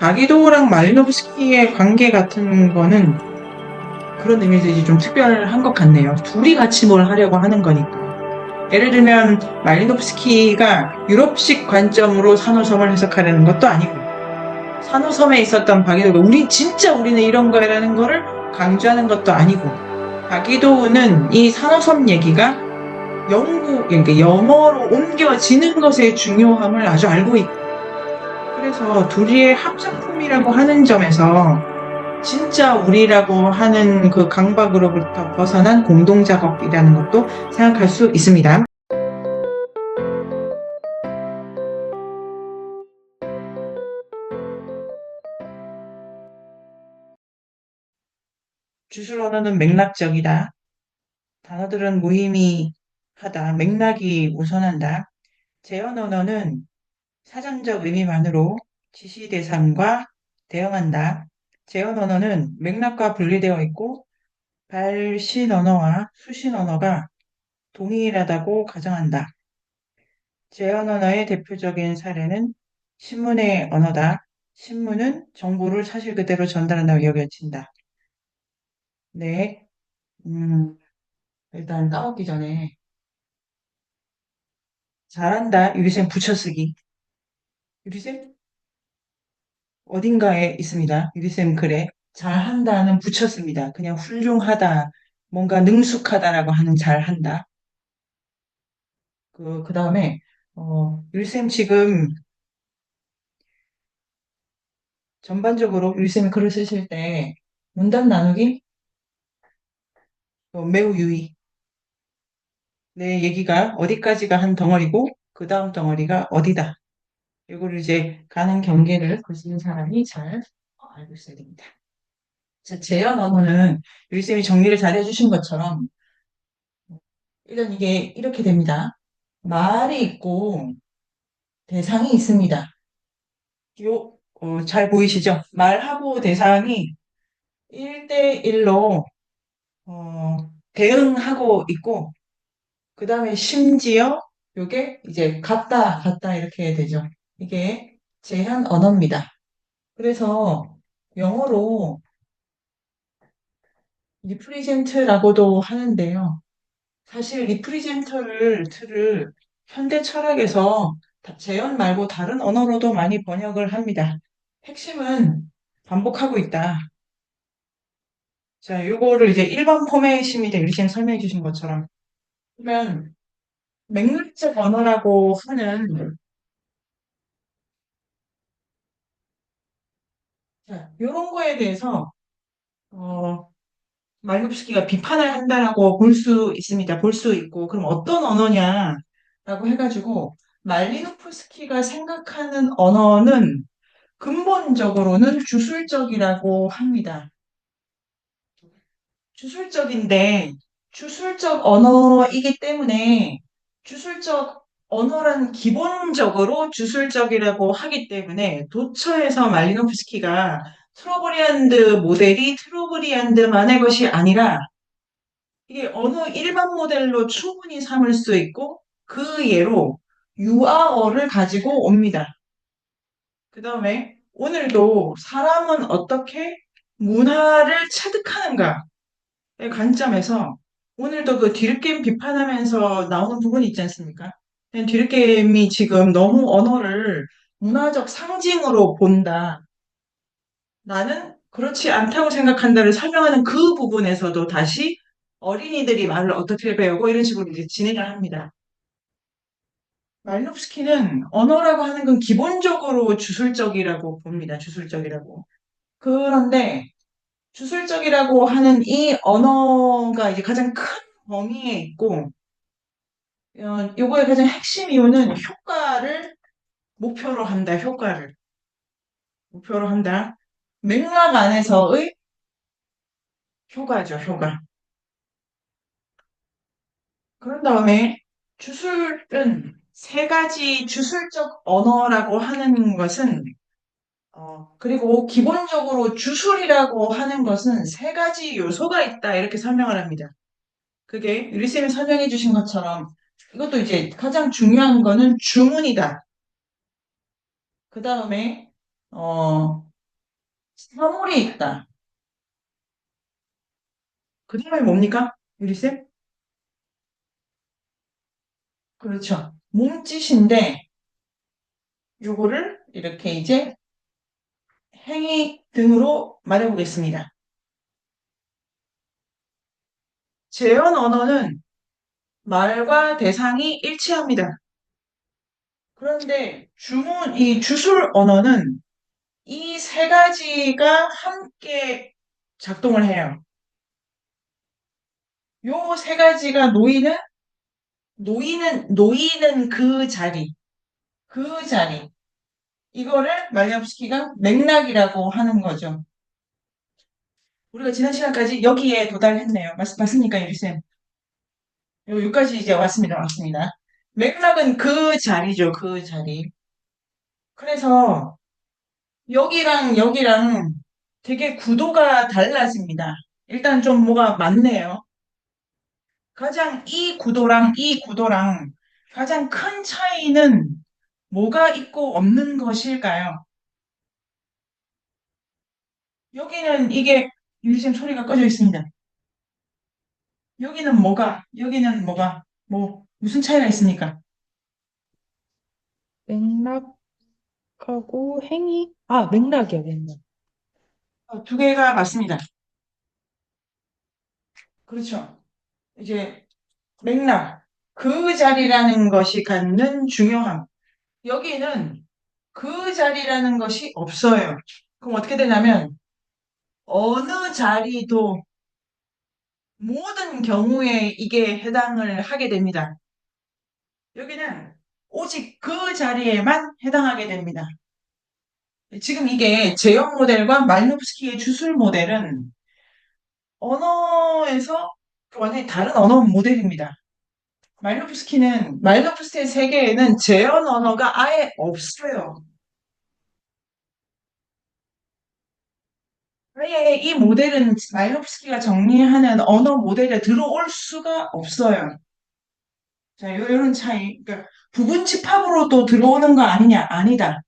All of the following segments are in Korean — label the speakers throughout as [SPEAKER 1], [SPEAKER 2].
[SPEAKER 1] 바기도우랑 말리노브스키의 관계 같은 거는 그런 의미에서 이제 좀 특별한 것 같네요. 둘이 같이 뭘 하려고 하는 거니까. 예를 들면 말리노브스키가 유럽식 관점으로 산호섬을 해석하려는 것도 아니고 산호섬에 있었던 바기도우가 우리는 이런 거라는 거를 강조하는 것도 아니고 바기도우는 이 산호섬 얘기가 그러니까 영어로 옮겨지는 것의 중요함을 아주 알고 있고 그래서 둘이의 합작품이라고 하는 점에서 진짜 우리라고 하는 그 강박으로부터 벗어난 공동작업이라는 것도 생각할 수 있습니다. 주술 언어는 맥락적이다. 단어들은 무의미하다. 맥락이 우선한다. 재현 언어는 사전적 의미만으로 지시 대상과 대응한다. 재현 언어는 맥락과 분리되어 있고 발신 언어와 수신 언어가 동일하다고 가정한다. 재현 언어의 대표적인 사례는 신문의 언어다. 신문은 정보를 사실 그대로 전달한다고 여겨진다. 네, 음, 일단 까먹기 전에 잘한다. 유리쌤 붙여쓰기. 유리쌤 어딘가에 있습니다. 유리쌤 글에 잘한다는 붙였습니다. 그냥 훌륭하다, 뭔가 능숙하다라고 하는 잘한다. 그 다음에 유리쌤 지금 전반적으로 유리쌤이 글을 쓰실 때 문단 나누기 매우 유의. 내 얘기가 어디까지가 한 덩어리고 그 다음 덩어리가 어디다. 이거를 이제 가는 경계를 거시는 사람이 잘 알고 있어야 됩니다. 자, 재현 언어는 유리쌤이 정리를 잘 해주신 것처럼 일단 이게 이렇게 됩니다. 말이 있고 대상이 있습니다. 잘 보이시죠? 말하고 대상이 1대1로 대응하고 있고 그 다음에 심지어 이게 이제 같다 이렇게 되죠. 이게 제한 언어입니다. 그래서 영어로 리프리젠트라고도 하는데요. 사실 틀을 현대 철학에서 재현 말고 다른 언어로도 많이 번역을 합니다. 핵심은 반복하고 있다. 자, 요거를 이제 일반 포맷입니다. 이렇게 설명해 주신 것처럼. 그러면 맥락적 언어라고 하는 자, 요런 거에 대해서 어, 말급스키가 비판을 한다라고 볼 수 있습니다. 볼 수 있고, 그럼 어떤 언어냐라고 해가지고, 말리노프스키가 생각하는 언어는 근본적으로는 주술적이라고 합니다. 주술적인데, 주술적 언어이기 때문에, 주술적 언어란 기본적으로 주술적이라고 하기 때문에, 도처에서 말리노프스키가 트로브리안드 모델이 트로브리안드만의 것이 아니라, 이게 언어 일반 모델로 충분히 삼을 수 있고 그 예로 유아어를 가지고 옵니다. 그 다음에 오늘도 사람은 어떻게 문화를 체득하는가의 관점에서 오늘도 그 뒤늦게 비판하면서 나오는 부분이 있지 않습니까? 뒤늦게임이 지금 너무 언어를 문화적 상징으로 본다. 나는 그렇지 않다고 생각한다를 설명하는 그 부분에서도 다시 어린이들이 말을 어떻게 배우고 이런 식으로 이제 진행을 합니다. 말롭스키는 언어라고 하는 건 기본적으로 주술적이라고 봅니다. 주술적이라고. 그런데 주술적이라고 하는 이 언어가 이제 가장 큰 범위에 있고, 요거의 가장 핵심 이유는 효과를 목표로 한다. 효과를 목표로 한다. 맥락 안에서의 효과죠. 효과. 그런 다음에 주술은 세 가지 주술적 언어라고 하는 것은 그리고 기본적으로 주술이라고 하는 것은 세 가지 요소가 있다 이렇게 설명을 합니다. 그게 유리쌤이 설명해 주신 것처럼 이것도 이제 가장 중요한 거는 주문이다. 그 다음에 사물이 있다. 그 다음에 뭡니까? 유리쌤? 그렇죠. 몸짓인데, 요거를 이렇게 이제 행위 등으로 말해보겠습니다. 재현 언어는 말과 대상이 일치합니다. 그런데 이 주술 언어는 이 세 가지가 함께 작동을 해요. 요 세 가지가 놓이는 그 자리. 이거를 말레노프스키가 맥락이라고 하는 거죠. 우리가 지난 시간까지 여기에 도달했네요. 맞습니까, 유리쌤? 여기까지 이제 왔습니다. 맥락은 그 자리죠, 그 자리. 그래서 여기랑 되게 구도가 달라집니다. 일단 좀 뭐가 많네요. 이 구도랑 가장 큰 차이는 뭐가 있고 없는 것일까요? 여기는 이게 유리쌤 소리가 꺼져 있습니다. 여기는 뭐가, 뭐, 무슨 차이가 있습니까?
[SPEAKER 2] 맥락하고 행위? 아, 맥락이요, 맥락.
[SPEAKER 1] 두 개가 맞습니다. 그렇죠. 이제 맥락, 그 자리라는 것이 갖는 중요함. 여기는 그 자리라는 것이 없어요. 그럼 어떻게 되냐면, 어느 자리도 모든 경우에 이게 해당을 하게 됩니다. 여기는 오직 그 자리에만 해당하게 됩니다. 지금 이게 제형 모델과 말누스키의 주술 모델은 언어에서 완전히 다른 언어 모델입니다. 말노프스키의 세계에는 재현 언어가 아예 없어요. 아예 이 모델은 말노프스키가 정리하는 언어 모델에 들어올 수가 없어요. 자, 요런 차이. 그러니까 부분 집합으로도 들어오는 거 아니냐? 아니다.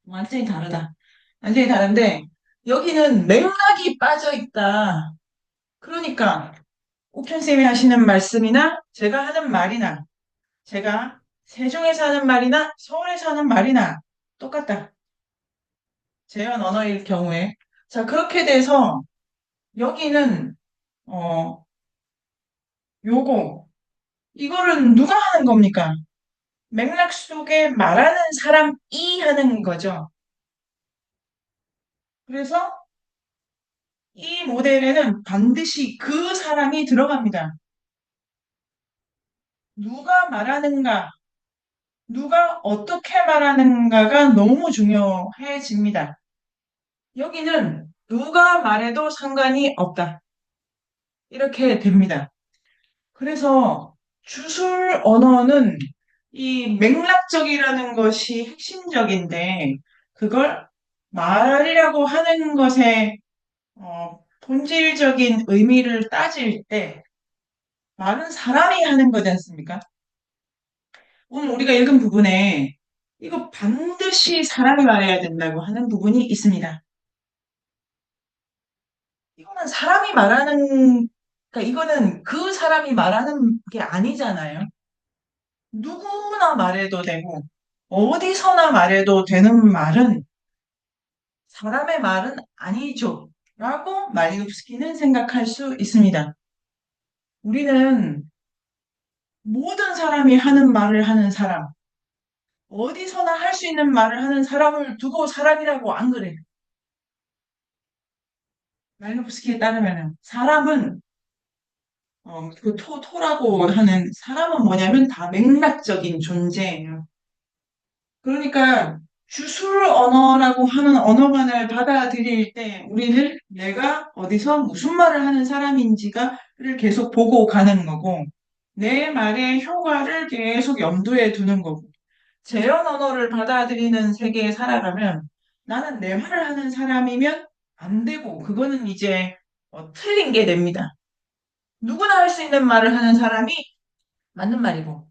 [SPEAKER 1] 완전히 다르다. 완전히 다른데 여기는 맥락이 빠져 있다. 그러니까 옥현쌤이 하시는 말씀이나 제가 하는 말이나 제가 세종에서 하는 말이나 서울에서 하는 말이나 똑같다. 재현 언어일 경우에. 자, 그렇게 돼서 여기는 어 요거 이거는 누가 하는 겁니까? 맥락 속에 말하는 사람이 하는 거죠. 그래서 이 모델에는 반드시 그 사람이 들어갑니다. 누가 말하는가, 누가 어떻게 말하는가가 너무 중요해집니다. 여기는 누가 말해도 상관이 없다. 이렇게 됩니다. 그래서 주술 언어는 이 맥락적이라는 것이 핵심적인데 그걸 말이라고 하는 것의 본질적인 의미를 따질 때 말은 사람이 하는 거지 않습니까? 오늘 우리가 읽은 부분에 이거 반드시 사람이 말해야 된다고 하는 부분이 있습니다. 이거는 사람이 말하는, 그러니까 이거는 그 사람이 말하는 게 아니잖아요. 누구나 말해도 되고, 어디서나 말해도 되는 말은 사람의 말은 아니죠. 라고 말리노프스키는 생각할 수 있습니다. 우리는 모든 사람이 하는 말을 하는 사람, 어디서나 할 수 있는 말을 하는 사람을 두고 사람이라고 안 그래. 말리노프스키에 따르면 사람은 그 토라고 하는 사람은 뭐냐면 다 맥락적인 존재예요. 그러니까 주술 언어라고 하는 언어만을 받아들일 때 우리는 내가 어디서 무슨 말을 하는 사람인지가를 계속 보고 가는 거고 내 말의 효과를 계속 염두에 두는 거고 재현 언어를 받아들이는 세계에 살아가면 나는 내 말을 하는 사람이면 안 되고 그거는 이제 틀린 게 됩니다. 누구나 할 수 있는 말을 하는 사람이 맞는 말이고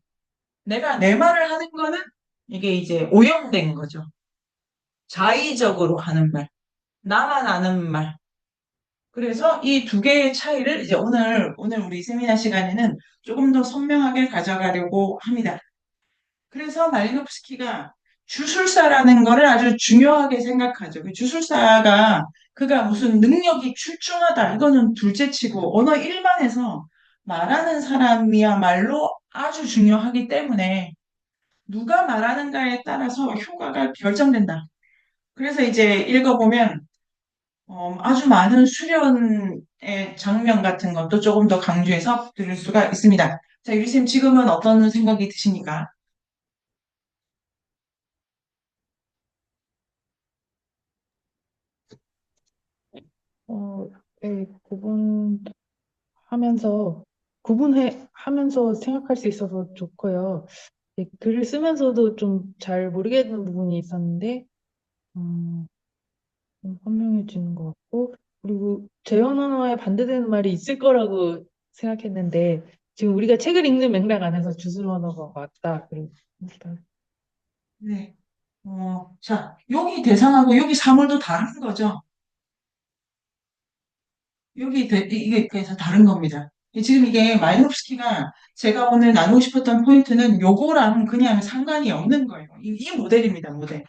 [SPEAKER 1] 내가 내 말을 하는 거는 이게 이제 오염된 거죠. 자의적으로 하는 말. 나만 아는 말. 그래서 이 두 개의 차이를 이제 오늘 우리 세미나 시간에는 조금 더 선명하게 가져가려고 합니다. 그래서 말리노프스키가 주술사라는 거를 아주 중요하게 생각하죠. 그 주술사가 그가 무슨 능력이 출중하다 이거는 둘째치고 언어 일반에서 말하는 사람이야말로 아주 중요하기 때문에 누가 말하는가에 따라서 효과가 결정된다. 그래서 이제 읽어보면 아주 많은 수련의 장면 같은 것도 조금 더 강조해서 들을 수가 있습니다. 자, 유리쌤 지금은 어떤 생각이 드십니까?
[SPEAKER 2] 어, 네, 구분해 하면서 생각할 수 있어서 좋고요. 네, 글을 쓰면서도 좀 잘 모르겠는 부분이 있었는데, 음, 좀 선명해지는 것 같고, 그리고 재현 언어에 반대되는 말이 있을 거라고 생각했는데, 지금 우리가 책을 읽는 맥락 안에서 주술 언어가 맞다. 그리고
[SPEAKER 1] 네. 자, 여기 대상하고 여기 사물도 다른 거죠. 이게 그래서 다른 겁니다. 지금 이게 마이노프스키가 제가 오늘 나누고 싶었던 포인트는 요거랑 그냥 상관이 없는 거예요. 이 모델입니다, 모델.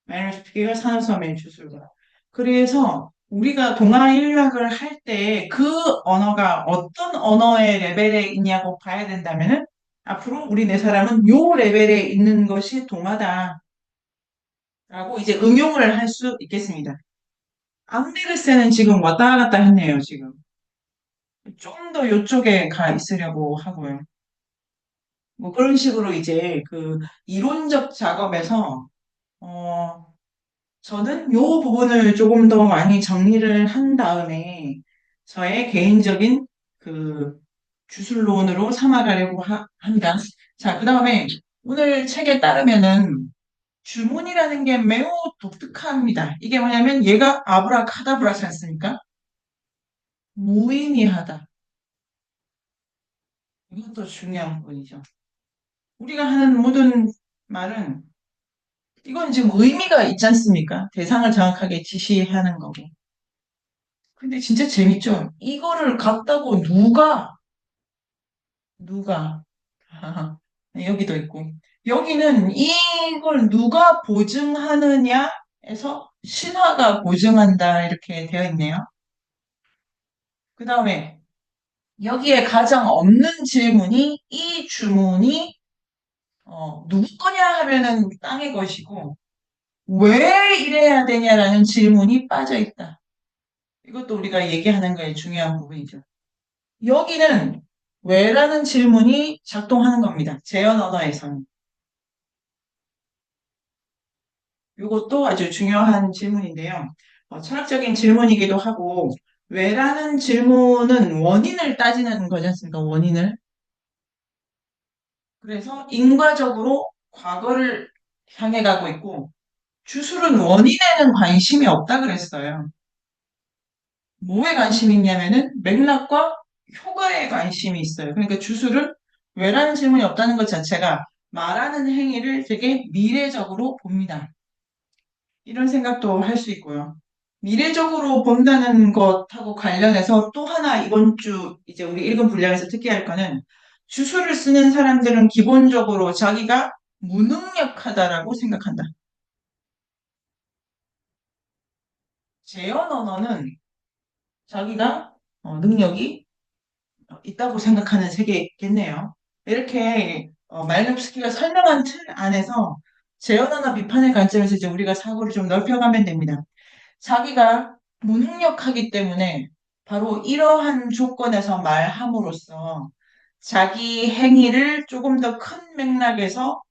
[SPEAKER 1] 마이너스피가 산호섬의 주술과. 그래서 우리가 동화 일락을 할 때 그 언어가 어떤 언어의 레벨에 있냐고 봐야 된다면은 앞으로 우리 네 사람은 요 레벨에 있는 것이 동화다라고 이제 응용을 할 수 있겠습니다. 암데르센은 지금 왔다 갔다 했네요, 지금. 좀 더 요쪽에 가 있으려고 하고요. 뭐 그런 식으로 이제 그 이론적 작업에서 어, 저는 이 부분을 조금 더 많이 정리를 한 다음에 저의 개인적인 그 주술론으로 삼아가려고 합니다. 자, 그 다음에 오늘 책에 따르면은 주문이라는 게 매우 독특합니다. 이게 뭐냐면 얘가 아브라카다브라지 않습니까? 무의미하다. 이것도 중요한 부분이죠. 우리가 하는 모든 말은 이건 지금 의미가 있지 않습니까? 대상을 정확하게 지시하는 거고. 근데 진짜 재밌죠? 이거를 갖다고 누가, 여기도 있고. 여기는 이걸 누가 보증하느냐에서 신화가 보증한다 이렇게 되어 있네요. 그 다음에 여기에 가장 없는 질문이 이 주문이 누구 거냐 하면은 땅의 것이고 왜 이래야 되냐라는 질문이 빠져 있다. 이것도 우리가 얘기하는 거에 중요한 부분이죠. 여기는 왜라는 질문이 작동하는 겁니다. 재현 언어에서는. 이것도 아주 중요한 질문인데요. 철학적인 질문이기도 하고, 왜라는 질문은 원인을 따지는 거지 않습니까? 원인을. 그래서 인과적으로 과거를 향해 가고 있고, 주술은 원인에는 관심이 없다 그랬어요. 뭐에 관심이 있냐면은 맥락과 효과에 관심이 있어요. 그러니까 주술은 왜라는 질문이 없다는 것 자체가 말하는 행위를 되게 미래적으로 봅니다. 이런 생각도 할 수 있고요. 미래적으로 본다는 것하고 관련해서 또 하나 이번 주 이제 우리 읽은 분량에서 특기할 거는 주술을 쓰는 사람들은 기본적으로 자기가 무능력하다라고 생각한다. 재현 언어는 자기가 능력이 있다고 생각하는 세계겠네요. 이렇게 말nov스키가 설명한 틀 안에서 재현화나 비판의 관점에서 이제 우리가 사고를 좀 넓혀가면 됩니다. 자기가 무능력하기 때문에 바로 이러한 조건에서 말함으로써 자기 행위를 조금 더 큰 맥락에서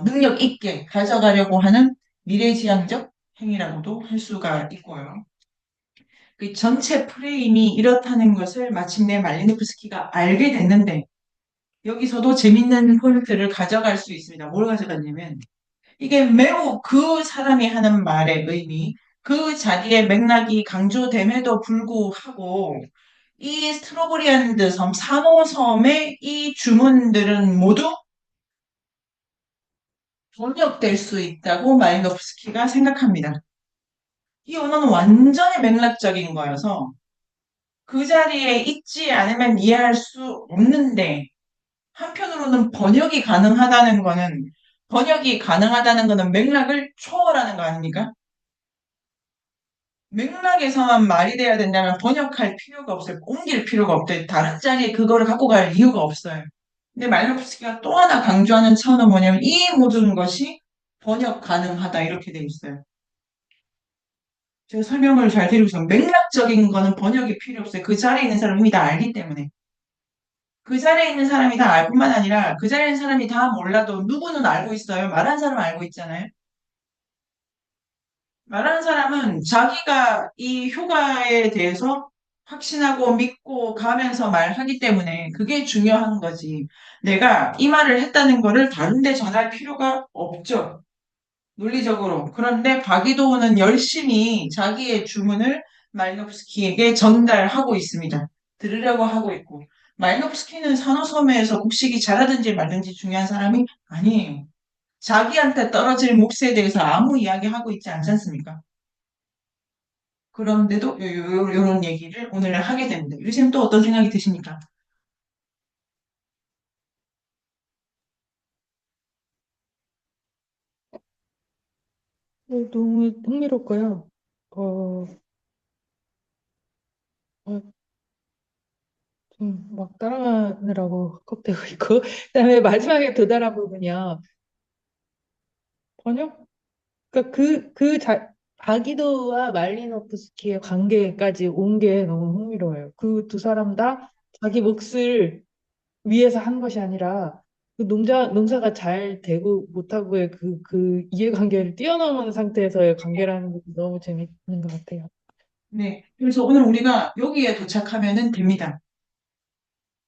[SPEAKER 1] 능력 있게 가져가려고 하는 미래지향적 행위라고도 할 수가 있고요. 그 전체 프레임이 이렇다는 것을 마침내 말리노프스키가 알게 됐는데 여기서도 재밌는 포인트를 가져갈 수 있습니다. 뭘 가져갔냐면 이게 매우 그 사람이 하는 말의 의미, 그 자기의 맥락이 강조됨에도 불구하고 이 스트로보리안드 섬, 산호섬의 이 주문들은 모두 번역될 수 있다고 말리노프스키가 생각합니다. 이 언어는 완전히 맥락적인 거여서 그 자리에 있지 않으면 이해할 수 없는데 한편으로는 번역이 가능하다는 거는 맥락을 초월하는 거 아닙니까? 맥락에서만 말이 돼야 된다면 번역할 필요가 없어요. 옮길 필요가 없대요. 다른 자리에 그거를 갖고 갈 이유가 없어요. 근데 말로프스키가 또 하나 강조하는 차원은 뭐냐면 이 모든 것이 번역 가능하다 이렇게 돼 있어요. 제가 설명을 잘 드리고 있어요. 맥락적인 거는 번역이 필요 없어요. 그 자리에 있는 사람이 이미 다 알기 때문에. 그 자리에 있는 사람이 다 알 뿐만 아니라 그 자리에 있는 사람이 다 몰라도 누구는 알고 있어요. 말하는 사람은 알고 있잖아요. 말하는 사람은 자기가 이 효과에 대해서 확신하고 믿고 가면서 말하기 때문에 그게 중요한 거지. 내가 이 말을 했다는 거를 다른 데 전할 필요가 없죠. 논리적으로. 그런데 박이도우는 열심히 자기의 주문을 말노프스키에게 전달하고 있습니다. 들으려고 하고 있고. 말노프스키는 산호섬에서 곡식이 자라든지 말든지 중요한 사람이 아니에요. 자기한테 떨어질 몫에 대해서 아무 이야기하고 있지 않지 않습니까? 그런데도 런 얘기를 오늘 하게 됩니다. 유쌤 또 어떤 생각이 드십니까?
[SPEAKER 2] 너무 흥미롭고요. 어, 좀 막 따라가느라고 헉헉대고 있고, 그다음에 마지막에 도달한 부분이요. 번역? 그러니까 바기도와 말리노프스키의 관계까지 온 게 너무 흥미로워요. 그 두 사람 다 자기 몫을 위해서 한 것이 아니라 그 농사가 잘 되고 못하고의 그 이해관계를 뛰어넘은 상태에서의 관계라는 게 너무 재밌는 것 같아요.
[SPEAKER 1] 네. 그래서 오늘 우리가 여기에 도착하면 됩니다.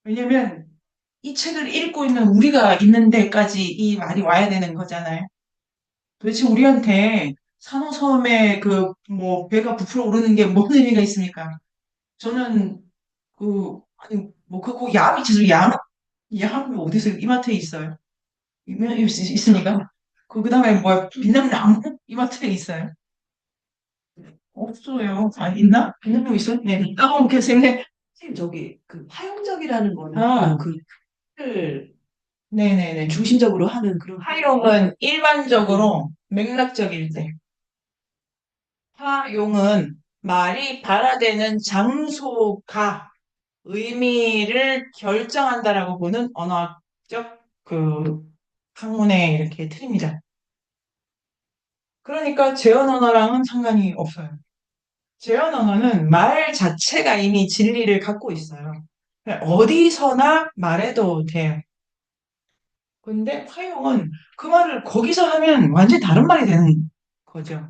[SPEAKER 1] 왜냐면 이 책을 읽고 있는 우리가 있는 데까지 이 말이 와야 되는 거잖아요. 도대체 우리한테 산호섬에 그 뭐 배가 부풀어 오르는 게 뭔 의미가 있습니까? 저는 아니 뭐 그거 얌이 지금 얌이 어디서 이마트에 있어요? 있습니까? 그다음에 뭐야 빛나는 나무 이마트에 있어요? 없어요. 아 있나? 빛나무 있어요? 네. 계세요. 네.
[SPEAKER 3] 선생님, 저기 그 화용적이라는 거는
[SPEAKER 1] 아,
[SPEAKER 3] 그 틀을
[SPEAKER 1] 네네네.
[SPEAKER 3] 중심적으로 하는 그런
[SPEAKER 1] 화용은 일반적으로 맥락적일 때, 화용은 말이 발화되는 장소가 의미를 결정한다라고 보는 언어학적 학문의 이렇게 틀입니다. 그러니까 재현 언어랑은 상관이 없어요. 재현 언어는 말 자체가 이미 진리를 갖고 있어요. 어디서나 말해도 돼요. 근데 화용은 그 말을 거기서 하면 완전히 다른 말이 되는 거죠.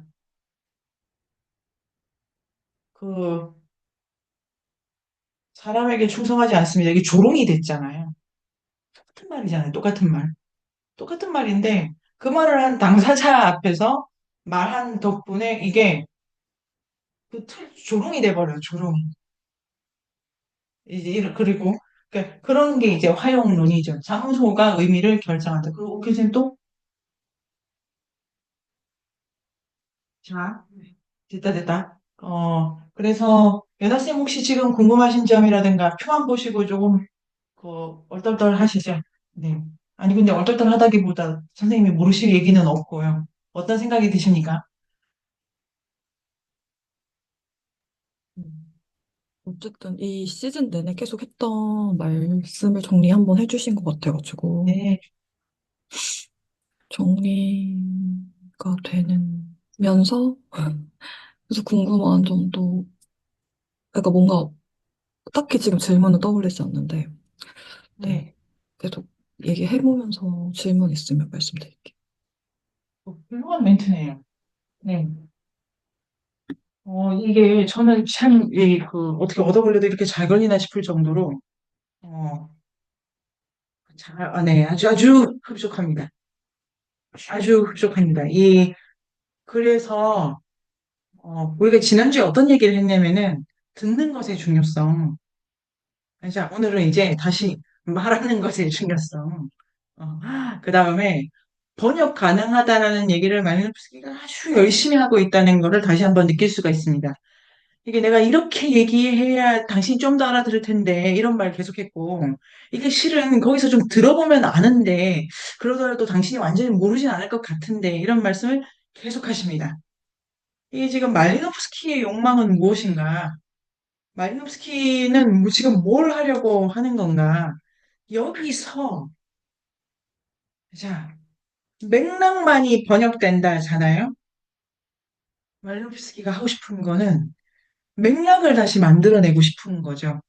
[SPEAKER 1] 그 사람에게 충성하지 않습니다. 이게 조롱이 됐잖아요. 똑같은 말이잖아요. 똑같은 말. 똑같은 말인데 그 말을 한 당사자 앞에서 말한 덕분에 이게 조롱이 돼버려요. 조롱이. 그리고 그러니까 그런 게 이제 화용론이죠. 장소가 의미를 결정한다. 그리고 오케이 쌤 또? 자, 됐다 됐다. 그래서 여다쌤 혹시 지금 궁금하신 점이라든가 표만 보시고 조금 얼떨떨 하시죠? 네. 아니, 근데 얼떨떨 하다기보다 선생님이 모르실 얘기는 없고요. 어떤 생각이 드십니까?
[SPEAKER 4] 음, 어쨌든 이 시즌 내내 계속 했던 말씀을 정리 한번 해주신 것 같아가지고
[SPEAKER 1] 네.
[SPEAKER 4] 정리가 되면서 그래서 궁금한 점도 그러니까 뭔가 딱히 지금 질문은 떠올리지 않는데 네
[SPEAKER 1] 네.
[SPEAKER 4] 계속 얘기해보면서 질문 있으면 말씀드릴게요.
[SPEAKER 1] 훌륭한 멘트네요. 네. 이게 저는 참, 어떻게 얻어 걸려도 이렇게 잘 걸리나 싶을 정도로, 어, 네. 아주 흡족합니다. 아주 흡족합니다. 그래서, 우리가 지난주에 어떤 얘기를 했냐면은, 듣는 것의 중요성. 자, 오늘은 이제 다시 말하는 것의 중요성. 그 다음에 번역 가능하다라는 얘기를 말리노프스키가 아주 열심히 하고 있다는 것을 다시 한번 느낄 수가 있습니다. 이게 내가 이렇게 얘기해야 당신이 좀 더 알아들을 텐데 이런 말 계속했고 이게 실은 거기서 좀 들어보면 아는데 그러더라도 당신이 완전히 모르진 않을 것 같은데 이런 말씀을 계속 하십니다. 이게 지금 말리노프스키의 욕망은 무엇인가? 말리노프스키는 지금 뭘 하려고 하는 건가? 여기서 자 맥락만이 번역된다잖아요. 말리노프스키가 하고 싶은 거는 맥락을 다시 만들어내고 싶은 거죠.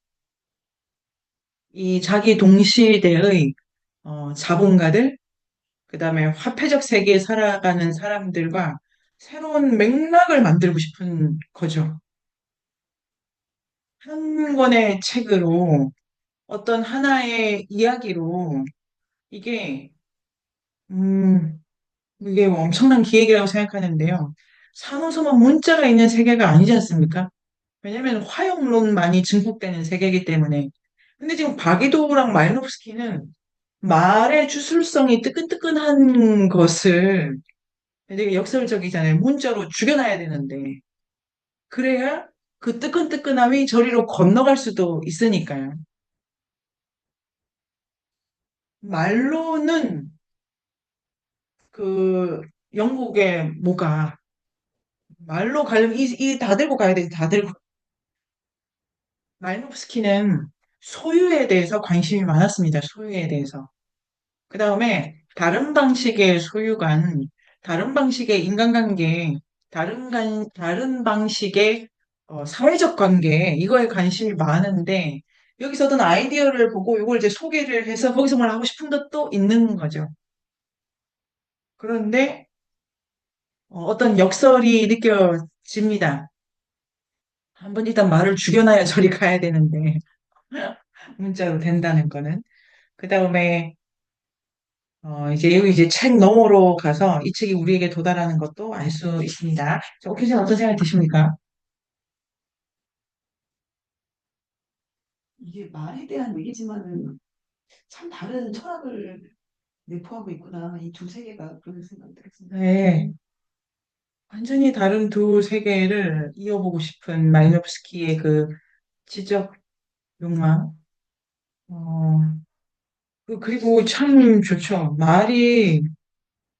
[SPEAKER 1] 이 자기 동시대의 자본가들, 그 다음에 화폐적 세계에 살아가는 사람들과 새로운 맥락을 만들고 싶은 거죠. 한 권의 책으로 어떤 하나의 이야기로 이게 음, 이게 엄청난 기획이라고 생각하는데요. 산호소만 문자가 있는 세계가 아니지 않습니까? 왜냐면 화용론만이 증폭되는 세계이기 때문에. 근데 지금 바기도랑 마리노프스키는 말의 주술성이 뜨끈뜨끈한 것을 되게 역설적이잖아요. 문자로 죽여놔야 되는데. 그래야 그 뜨끈뜨끈함이 저리로 건너갈 수도 있으니까요. 말로는 그 영국의 뭐가 말로 가려면 이 다 들고 가야 되지, 다 들고. 마리노프스키는 소유에 대해서 관심이 많았습니다. 소유에 대해서. 그 다음에 다른 방식의 소유관, 다른 방식의 인간관계, 다른 방식의 사회적 관계, 이거에 관심이 많은데, 여기서 어떤 아이디어를 보고 이걸 이제 소개를 해서 거기서 뭘 하고 싶은 것도 있는 거죠. 그런데 어떤 역설이 느껴집니다. 한번 일단 말을 죽여놔야 저리 가야 되는데, 문자로 된다는 거는. 그 다음에 이제 여기 이제 책 너머로 가서 이 책이 우리에게 도달하는 것도 알 수 있습니다. 자, 오키는 어떤 생각이 드십니까?
[SPEAKER 3] 이게 말에 대한 얘기지만은 참 다른 철학을 내포하고 있구나. 이 두 세계가 그런 생각이 들었습니다.
[SPEAKER 1] 네, 완전히 다른 두 세계를 이어보고 싶은 마리노프스키의 그 지적 욕망. 어, 그리고 참 좋죠.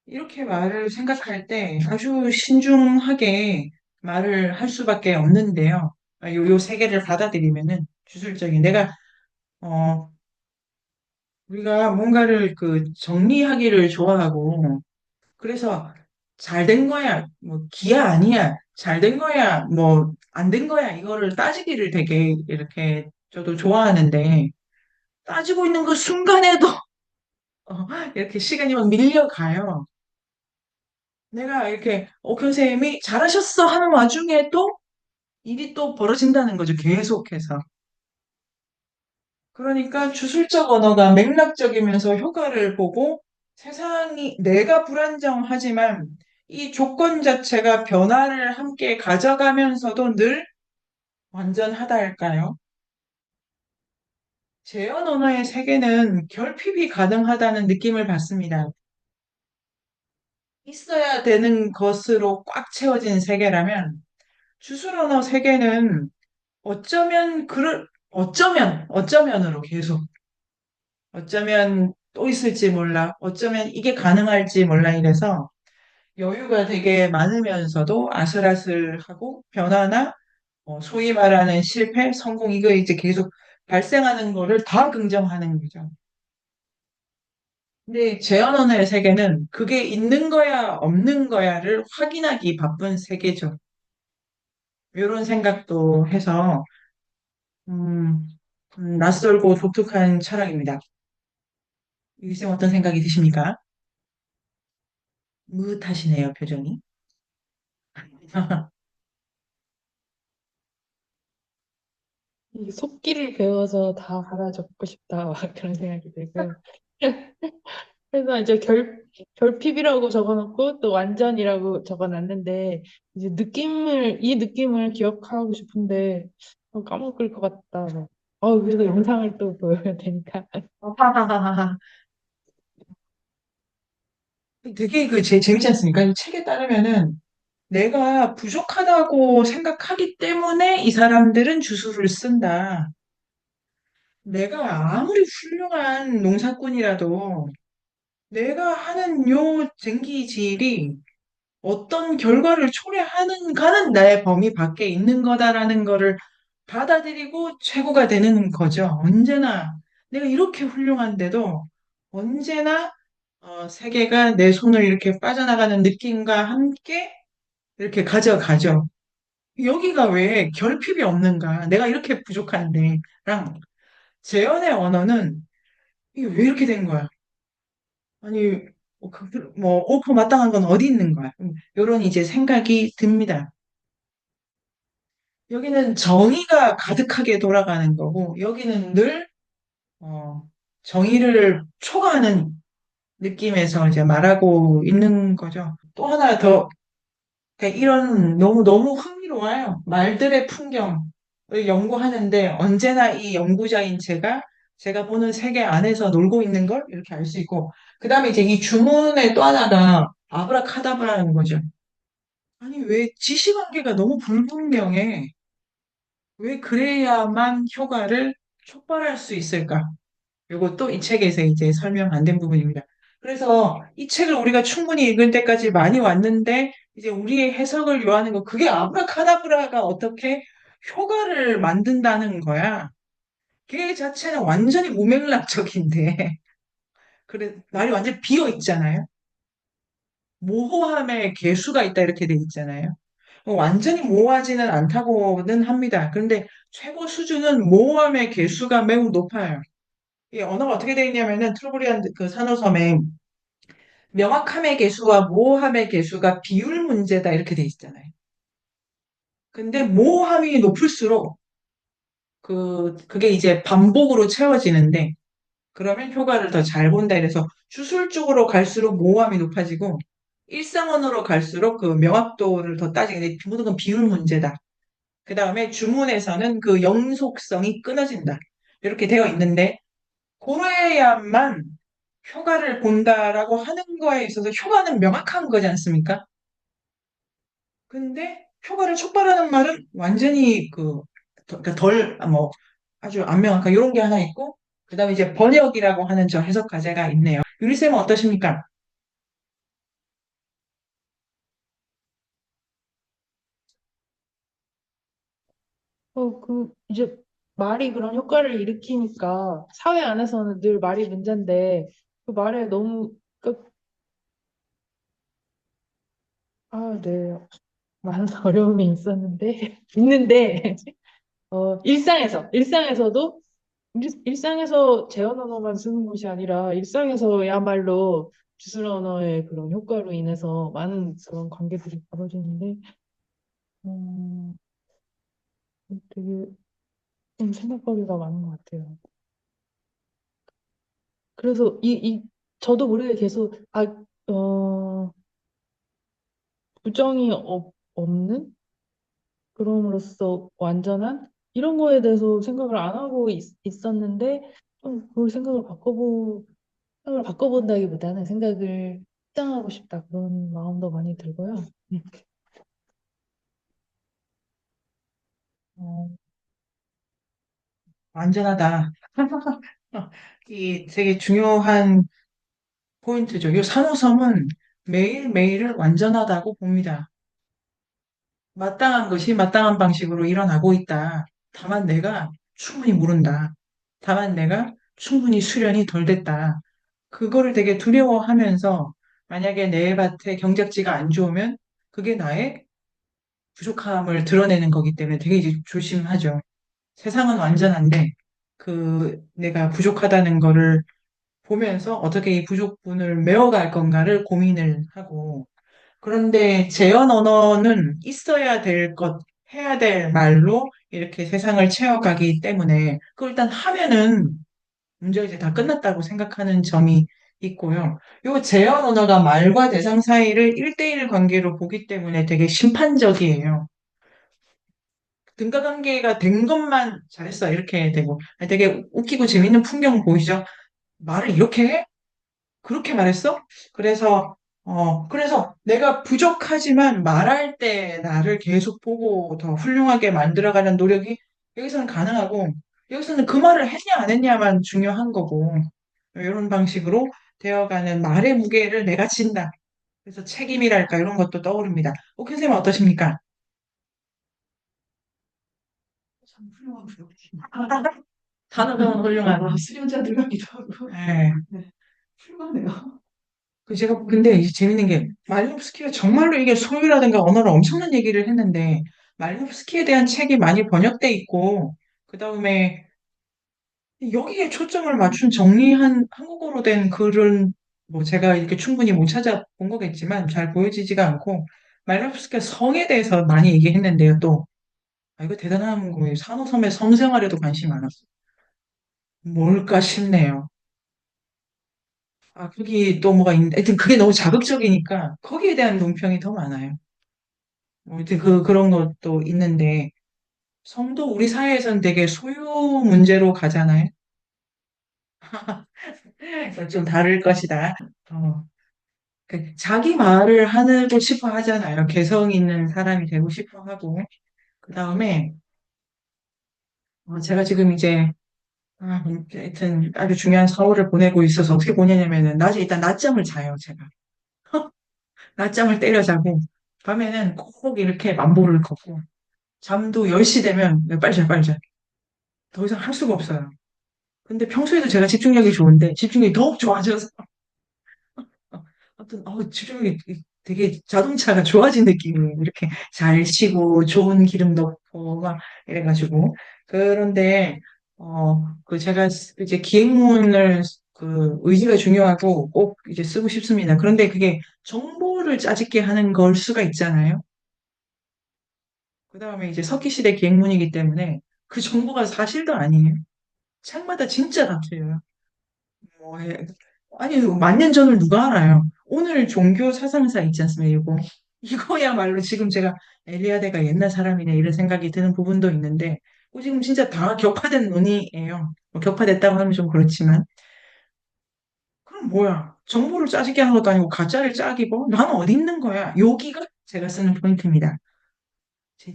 [SPEAKER 1] 이렇게 말을 생각할 때 아주 신중하게 말을 할 수밖에 없는데요. 요 세계를 받아들이면은 주술적인 어, 우리가 뭔가를 그 정리하기를 좋아하고 그래서 잘 된 거야, 뭐 기야 아니야, 잘 된 거야, 뭐 안 된 거야 이거를 따지기를 되게 이렇게 저도 좋아하는데 따지고 있는 그 순간에도 이렇게 시간이 막 밀려가요. 내가 이렇게 선생님이 잘하셨어 하는 와중에도 일이 또 벌어진다는 거죠. 계속해서. 그러니까 주술적 언어가 맥락적이면서 효과를 보고 세상이 내가 불안정하지만 이 조건 자체가 변화를 함께 가져가면서도 늘 완전하다 할까요? 재현 언어의 세계는 결핍이 가능하다는 느낌을 받습니다. 있어야 되는 것으로 꽉 채워진 세계라면 주술 언어 세계는 어쩌면으로 계속 어쩌면 또 있을지 몰라. 어쩌면 이게 가능할지 몰라 이래서 여유가 되게 많으면서도 아슬아슬하고 변화나 소위 말하는 실패, 성공 이거 이제 계속 발생하는 거를 다 긍정하는 거죠. 근데 재현 언어의 세계는 그게 있는 거야, 없는 거야를 확인하기 바쁜 세계죠. 이런 생각도 해서 음, 낯설고 독특한 철학입니다. 유기생 어떤 생각이 드십니까? 무릇하시네요, 표정이.
[SPEAKER 2] 이 속기를 배워서 다 받아 적고 싶다 막 그런 생각이 들고요. 그래서 이제 결핍이라고 적어놓고 또 완전이라고 적어놨는데 이제 이 느낌을 기억하고 싶은데 까먹을 것 같다. 그래서 영상을 또 보여야 되니까.
[SPEAKER 1] 되게 재밌지 않습니까? 이 책에 따르면은 내가 부족하다고 생각하기 때문에 이 사람들은 주술을 쓴다. 내가 아무리 훌륭한 농사꾼이라도 내가 하는 요 쟁기질이 어떤 결과를 초래하는가는 나의 범위 밖에 있는 거다라는 거를 받아들이고 최고가 되는 거죠. 언제나 내가 이렇게 훌륭한데도 언제나 세계가 내 손을 이렇게 빠져나가는 느낌과 함께 이렇게 가져가죠. 여기가 왜 결핍이 없는가? 내가 이렇게 부족한데, 랑 재현의 언어는 이게 왜 이렇게 된 거야? 아니, 옳고 마땅한 건 어디 있는 거야? 이런 이제 생각이 듭니다. 여기는 정의가 가득하게 돌아가는 거고, 여기는 늘, 어, 정의를 초과하는 느낌에서 이제 말하고 있는 거죠. 또 하나 더, 그러니까 이런 너무 흥미로워요. 말들의 풍경을 연구하는데 언제나 이 연구자인 제가 보는 세계 안에서 놀고 있는 걸 이렇게 알 수 있고, 그 다음에 이제 이 주문의 또 하나가 아브라카다브라는 거죠. 아니, 왜 지시관계가 너무 불분명해? 왜 그래야만 효과를 촉발할 수 있을까? 이것도 이 책에서 이제 설명 안 된 부분입니다. 그래서 이 책을 우리가 충분히 읽을 때까지 많이 왔는데, 이제 우리의 해석을 요하는 거, 그게 아브라카다브라가 어떻게 효과를 만든다는 거야. 그 자체는 완전히 무맥락적인데, 그래, 말이 완전히 비어 있잖아요. 모호함의 개수가 있다 이렇게 돼 있잖아요. 완전히 모호하지는 않다고는 합니다. 그런데 최고 수준은 모호함의 개수가 매우 높아요. 이 언어가 어떻게 되어 있냐면은 트로브리안 그 산호섬에 명확함의 개수와 모호함의 개수가 비율 문제다 이렇게 돼 있잖아요. 근데 모호함이 높을수록 그게 이제 반복으로 채워지는데 그러면 효과를 더 잘 본다 이래서 주술 쪽으로 갈수록 모호함이 높아지고 일상언어로 갈수록 그 명확도를 더 따지게 모든 건 비율 문제다. 그 다음에 주문에서는 그 영속성이 끊어진다. 이렇게 되어 있는데 고래야만 효과를 본다라고 하는 거에 있어서 효과는 명확한 거지 않습니까? 근데 효과를 촉발하는 말은 완전히 그러니까 아주 안 명확한 이런 게 하나 있고 그다음에 이제 번역이라고 하는 저 해석 과제가 있네요. 유리쌤은 어떠십니까?
[SPEAKER 2] 이제 말이 그런 효과를 일으키니까 사회 안에서는 늘 말이 문제인데 그 말에 너무 네. 많은 어려움이 있는데 일상에서도 일상에서 제어 언어만 쓰는 것이 아니라 일상에서야말로 주술 언어의 그런 효과로 인해서 많은 그런 관계들이 벌어지는데 음, 되게 좀 생각거리가 많은 것 같아요. 그래서 저도 모르게 계속 부정이 없는 그럼으로써 완전한 이런 거에 대해서 생각을 안 하고 있었는데 좀 그걸 생각을 바꿔본다기보다는 생각을 확장하고 싶다 그런 마음도 많이 들고요. 네. 어,
[SPEAKER 1] 완전하다. 이 되게 중요한 포인트죠. 이 산호섬은 매일매일을 완전하다고 봅니다. 마땅한 것이 마땅한 방식으로 일어나고 있다. 다만 내가 충분히 모른다. 다만 내가 충분히 수련이 덜 됐다. 그거를 되게 두려워하면서 만약에 내 밭에 경작지가 안 좋으면 그게 나의 부족함을 드러내는 거기 때문에 되게 이제 조심하죠. 세상은 완전한데 내가 부족하다는 거를 보면서 어떻게 이 부족분을 메워갈 건가를 고민을 하고 그런데 재현 언어는 있어야 될 것, 해야 될 말로 이렇게 세상을 채워가기 때문에 그걸 일단 하면은 문제가 이제 다 끝났다고 생각하는 점이 있고요. 요 재현 언어가 말과 대상 사이를 1대1 관계로 보기 때문에 되게 심판적이에요. 등가 관계가 된 것만 잘했어 이렇게 되고 되게 웃기고 재밌는 풍경 보이죠? 말을 이렇게 해? 그렇게 말했어? 그래서 그래서 내가 부족하지만 말할 때 나를 계속 보고 더 훌륭하게 만들어가는 노력이 여기서는 가능하고, 여기서는 그 말을 했냐 안 했냐만 중요한 거고, 이런 방식으로 되어가는 말의 무게를 내가 진다. 그래서 책임이랄까 이런 것도 떠오릅니다. 옥 선생님 어떠십니까?
[SPEAKER 3] 참 훌륭한 부력지.
[SPEAKER 1] 단어가 훌륭한.
[SPEAKER 3] 수련자들 같기도 하고.
[SPEAKER 1] 예.
[SPEAKER 3] 네, 훌륭하네요.
[SPEAKER 1] 제가 근데 이제 재밌는 게 말리노프스키가 정말로 이게 소유라든가 언어를 엄청난 얘기를 했는데 말리노프스키에 대한 책이 많이 번역돼 있고 그 다음에 여기에 초점을 맞춘 정리한 한국어로 된 글은 뭐 제가 이렇게 충분히 못 찾아본 거겠지만 잘 보여지지가 않고 말리노프스키가 성에 대해서 많이 얘기했는데요. 또 이거 대단한 거예요. 산호섬의 성생활에도 관심이 많았어요. 뭘까 싶네요. 거기 또 뭐가 있는데 하여튼 그게 너무 자극적이니까 거기에 대한 논평이 더 많아요. 하여튼 그런 것도 있는데 성도 우리 사회에서는 되게 소유 문제로 가잖아요. 그래서 좀 다를 것이다. 어, 자기 말을 하고 싶어 하잖아요. 개성 있는 사람이 되고 싶어 하고. 그 다음에 제가 지금 이제 하여튼 아주 중요한 사고를 보내고 있어서 어떻게 보내냐면은 낮에 일단 낮잠을 자요, 제가. 낮잠을 때려자고 밤에는 꼭 이렇게 만보를 걷고 잠도 10시 되면 빨리 자, 빨리 자. 더 이상 할 수가 없어요. 근데 평소에도 제가 집중력이 좋은데 집중력이 더욱 좋아져서 아무튼 집중력이 되게 자동차가 좋아진 느낌이에요. 이렇게 잘 쉬고 좋은 기름 넣고 막 이래가지고 그런데 그 제가 이제 기행문을 그 의지가 중요하고 꼭 이제 쓰고 싶습니다. 그런데 그게 정보를 짜집게 하는 걸 수가 있잖아요. 그 다음에 이제 석기시대 기행문이기 때문에 그 정보가 사실도 아니에요. 책마다 진짜 다 틀려요. 뭐, 아니, 만년 전을 누가 알아요? 오늘 종교 사상사 있지 않습니까? 이거야말로 지금 제가 엘리야데가 옛날 사람이네 이런 생각이 드는 부분도 있는데 지금 진짜 다 격파된 논의예요. 뭐 격파됐다고 하면 좀 그렇지만 그럼 뭐야? 정보를 짜집게 하는 것도 아니고 가짜를 짜기고 나는 어디 있는 거야? 여기가 제가 쓰는 포인트입니다.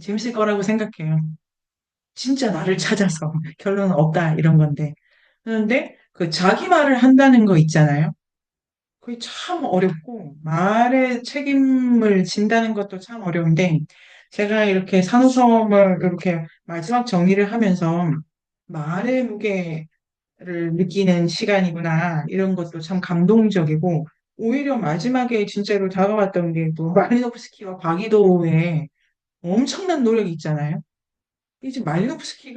[SPEAKER 1] 재밌을 거라고 생각해요. 진짜 나를 찾아서 결론은 없다 이런 건데 그런데 그 자기 말을 한다는 거 있잖아요. 그게 참 어렵고 말에 책임을 진다는 것도 참 어려운데 제가 이렇게 산후섬을 이렇게 마지막 정리를 하면서 말의 무게를 느끼는 시간이구나 이런 것도 참 감동적이고 오히려 마지막에 진짜로 다가왔던 게뭐 말리노프스키와 바기도의 엄청난 노력이 있잖아요. 이제 말리노프스키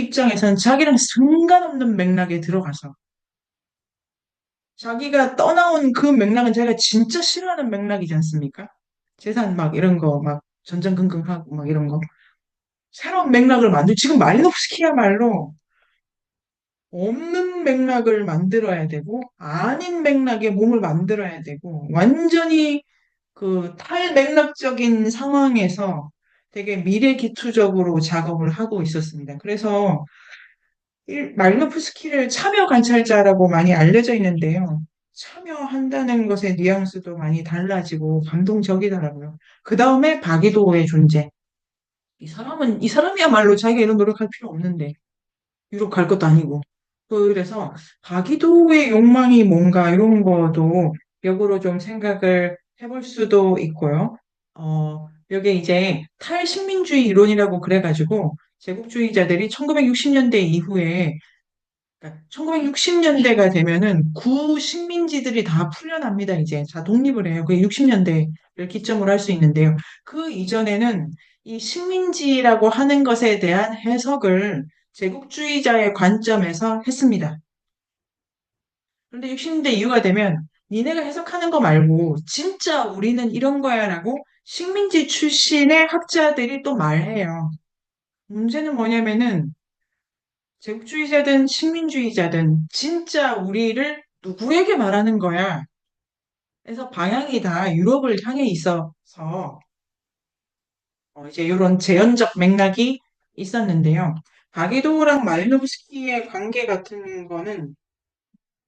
[SPEAKER 1] 입장에서는 자기랑 상관없는 맥락에 들어가서 자기가 떠나온 그 맥락은 자기가 진짜 싫어하는 맥락이지 않습니까? 재산 막 이런 거 막 전전긍긍하고 막 이런 거 새로운 맥락을 지금 말리노프스키야말로 없는 맥락을 만들어야 되고 아닌 맥락에 몸을 만들어야 되고 완전히 그 탈맥락적인 상황에서 되게 미래기투적으로 작업을 하고 있었습니다. 그래서 말노프스키를 참여 관찰자라고 많이 알려져 있는데요. 참여한다는 것의 뉘앙스도 많이 달라지고 감동적이더라고요. 그 다음에 박이도의 존재. 이 사람이야말로 자기가 이런 노력할 필요 없는데, 유럽 갈 것도 아니고. 그래서 박이도의 욕망이 뭔가 이런 것도 역으로 좀 생각을 해볼 수도 있고요. 여기 이제 탈식민주의 이론이라고 그래가지고, 제국주의자들이 1960년대 이후에 1960년대가 되면은 구식민지들이 다 풀려납니다. 이제 다 독립을 해요. 그게 60년대를 기점으로 할 수 있는데요. 그 이전에는 이 식민지라고 하는 것에 대한 해석을 제국주의자의 관점에서 했습니다. 그런데 60년대 이후가 되면 니네가 해석하는 거 말고 진짜 우리는 이런 거야라고 식민지 출신의 학자들이 또 말해요. 문제는 뭐냐면은 제국주의자든 식민주의자든 진짜 우리를 누구에게 말하는 거야? 그래서 방향이 다 유럽을 향해 있어서 이제 이런 재현적 맥락이 있었는데요. 바기도랑 말리노브스키의 관계 같은 거는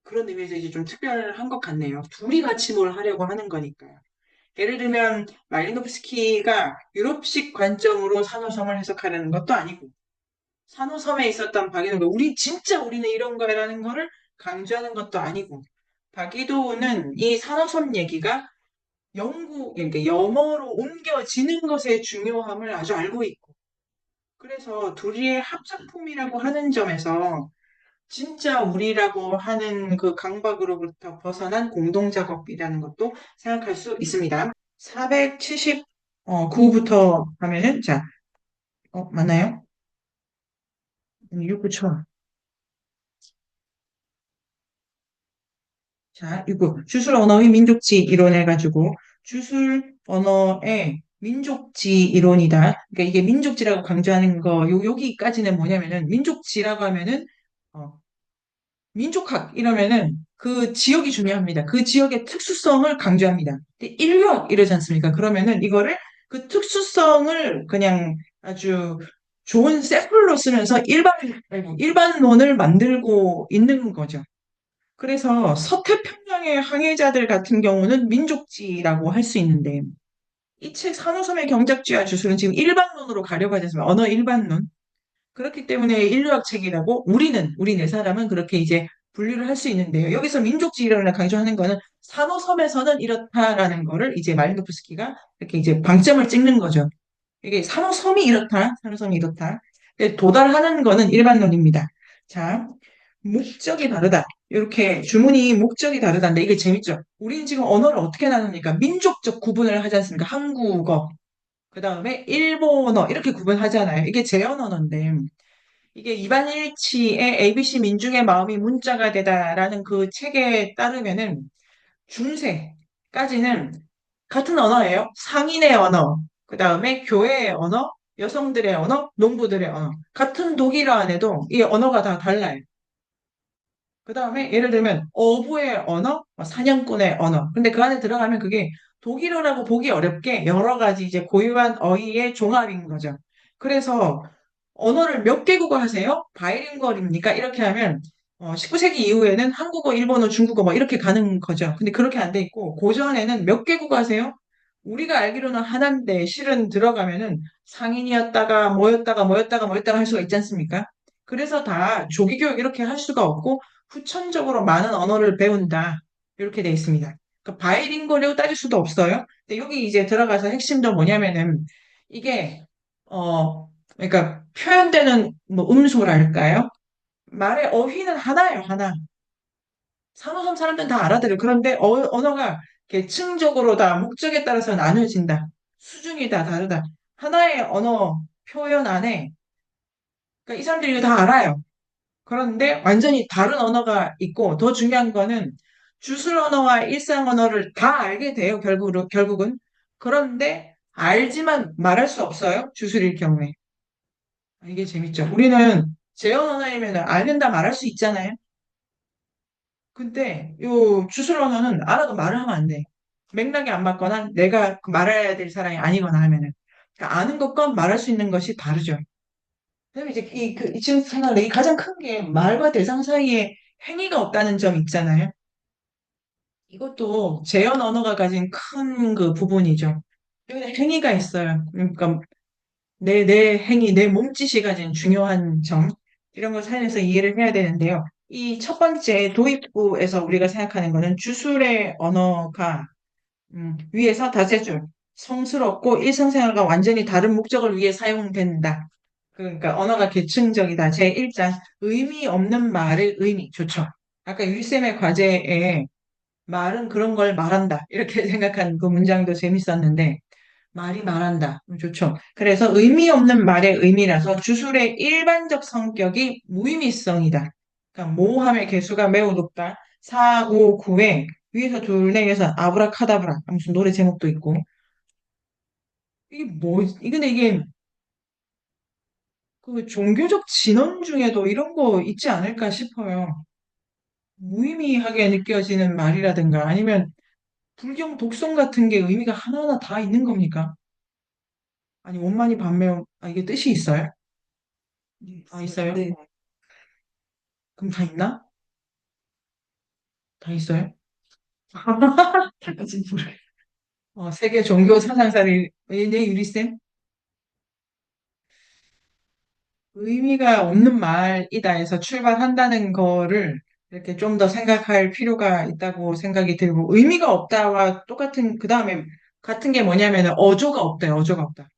[SPEAKER 1] 그런 의미에서 이제 좀 특별한 것 같네요. 둘이 같이 뭘 하려고 하는 거니까요. 예를 들면 말리노프스키가 유럽식 관점으로 산호섬을 해석하려는 것도 아니고 산호섬에 있었던 박이도가 우리 진짜 우리는 이런 거라는 거를 강조하는 것도 아니고 박이도는 이 산호섬 얘기가 그러니까 영어로 옮겨지는 것의 중요함을 아주 알고 있고 그래서 둘이의 합작품이라고 하는 점에서 진짜 우리라고 하는 그 강박으로부터 벗어난 공동작업이라는 것도 생각할 수 있습니다. 479부터 하면은, 자, 맞나요? 6부터. 자, 이거 주술 언어의 민족지 이론 해가지고 주술 언어의 민족지 이론이다. 그러니까 이게 민족지라고 강조하는 거, 여기까지는 뭐냐면은 민족지라고 하면은 어, 민족학 이러면은 그 지역이 중요합니다. 그 지역의 특수성을 강조합니다. 근데 인류학 이러지 않습니까? 그러면은 이거를 그 특수성을 그냥 아주 좋은 샘플로 쓰면서 일반론을 만들고 있는 거죠. 그래서 서태평양의 항해자들 같은 경우는 민족지라고 할 수 있는데 이 책 산호섬의 경작지와 주술은 지금 일반론으로 가려고 하지 않습니까? 언어 일반론. 그렇기 때문에 인류학 책이라고 우리 네 사람은 그렇게 이제 분류를 할 수 있는데요. 여기서 민족주의를 강조하는 거는 산호섬에서는 이렇다라는 거를 이제 말리노프스키가 이렇게 이제 방점을 찍는 거죠. 이게 산호섬이 이렇다, 산호섬이 이렇다. 근데 도달하는 거는 일반론입니다. 자, 목적이 다르다. 이렇게 주문이 목적이 다르다는데 이게 재밌죠. 우리는 지금 언어를 어떻게 나눕니까? 민족적 구분을 하지 않습니까? 한국어, 그 다음에 일본어 이렇게 구분하잖아요. 이게 제언 언어인데 이게 이반일치의 ABC 민중의 마음이 문자가 되다라는 그 책에 따르면은 중세까지는 같은 언어예요. 상인의 언어, 그 다음에 교회의 언어, 여성들의 언어, 농부들의 언어. 같은 독일어 안에도 이 언어가 다 달라요. 그 다음에 예를 들면 어부의 언어, 사냥꾼의 언어. 근데 그 안에 들어가면 그게 독일어라고 보기 어렵게 여러 가지 이제 고유한 어휘의 종합인 거죠. 그래서 언어를 몇 개국어 하세요? 바이링걸입니까? 이렇게 하면 19세기 이후에는 한국어, 일본어, 중국어 뭐 이렇게 가는 거죠. 근데 그렇게 안 돼 있고 고전에는 몇 개국어 하세요? 우리가 알기로는 하나인데 실은 들어가면은 상인이었다가 뭐였다가 할 수가 있지 않습니까? 그래서 다 조기교육 이렇게 할 수가 없고 후천적으로 많은 언어를 배운다. 이렇게 돼 있습니다. 그러니까 바이링걸이라고 따질 수도 없어요. 근데 여기 이제 들어가서 핵심도 뭐냐면은 이게 그러니까 표현되는 뭐 음소랄까요? 말의 어휘는 하나예요, 하나. 산호섬 사람들은 다 알아들어요. 그런데 언어가 계층적으로 다 목적에 따라서 나눠진다. 수준이 다 다르다. 하나의 언어 표현 안에 그러니까 이 사람들이 이거 다 알아요. 그런데 완전히 다른 언어가 있고 더 중요한 거는 주술 언어와 일상 언어를 다 알게 돼요, 결국은. 그런데 알지만 말할 수 없어요, 주술일 경우에. 이게 재밌죠. 우리는 제언 언어이면 알는다 말할 수 있잖아요. 근데 요 주술 언어는 알아도 말을 하면 안 돼. 맥락이 안 맞거나 내가 그 말해야 될 사람이 아니거나 하면은. 그러니까 아는 것과 말할 수 있는 것이 다르죠. 그다음에 이제 이 지금 생각에 이 가장 큰 게 말과 대상 사이에 행위가 없다는 점 있잖아요. 이것도 제언 언어가 가진 큰 그 부분이죠. 여기는 행위가 있어요. 그러니까 내 행위, 내 몸짓이 가진 중요한 점, 이런 걸 살려서 이해를 해야 되는데요. 이 첫 번째 도입부에서 우리가 생각하는 거는 주술의 언어가 위에서 다세줄, 성스럽고 일상생활과 완전히 다른 목적을 위해 사용된다. 그러니까 언어가 계층적이다. 제1장 의미 없는 말의 의미 좋죠. 아까 윌쌤의 과제에 말은 그런 걸 말한다. 이렇게 생각한 그 문장도 재밌었는데 말이 말한다. 좋죠. 그래서 의미 없는 말의 의미라서 주술의 일반적 성격이 무의미성이다. 그러니까 모함의 개수가 매우 높다. 4, 5, 9에 위에서 둘, 넷에서 아브라카다브라 무슨 노래 제목도 있고 이게 뭐 근데 이게 그 종교적 진언 중에도 이런 거 있지 않을까 싶어요. 무의미하게 느껴지는 말이라든가 아니면 불경 독성 같은 게 의미가 하나하나 다 있는 겁니까? 아니 원만히 반매우 이게 뜻이 있어요?
[SPEAKER 3] 네,
[SPEAKER 1] 있어요?
[SPEAKER 3] 네.
[SPEAKER 1] 그럼 다 있나? 다 있어요?
[SPEAKER 3] 다까지는 모르겠어요.
[SPEAKER 1] 세계 종교 사상사를, 네, 유리쌤? 의미가 없는 말이다 해서 출발한다는 거를 이렇게 좀 더 생각할 필요가 있다고 생각이 들고, 의미가 없다와 똑같은, 그 다음에 같은 게 뭐냐면 어조가 없대요, 어조가 없다.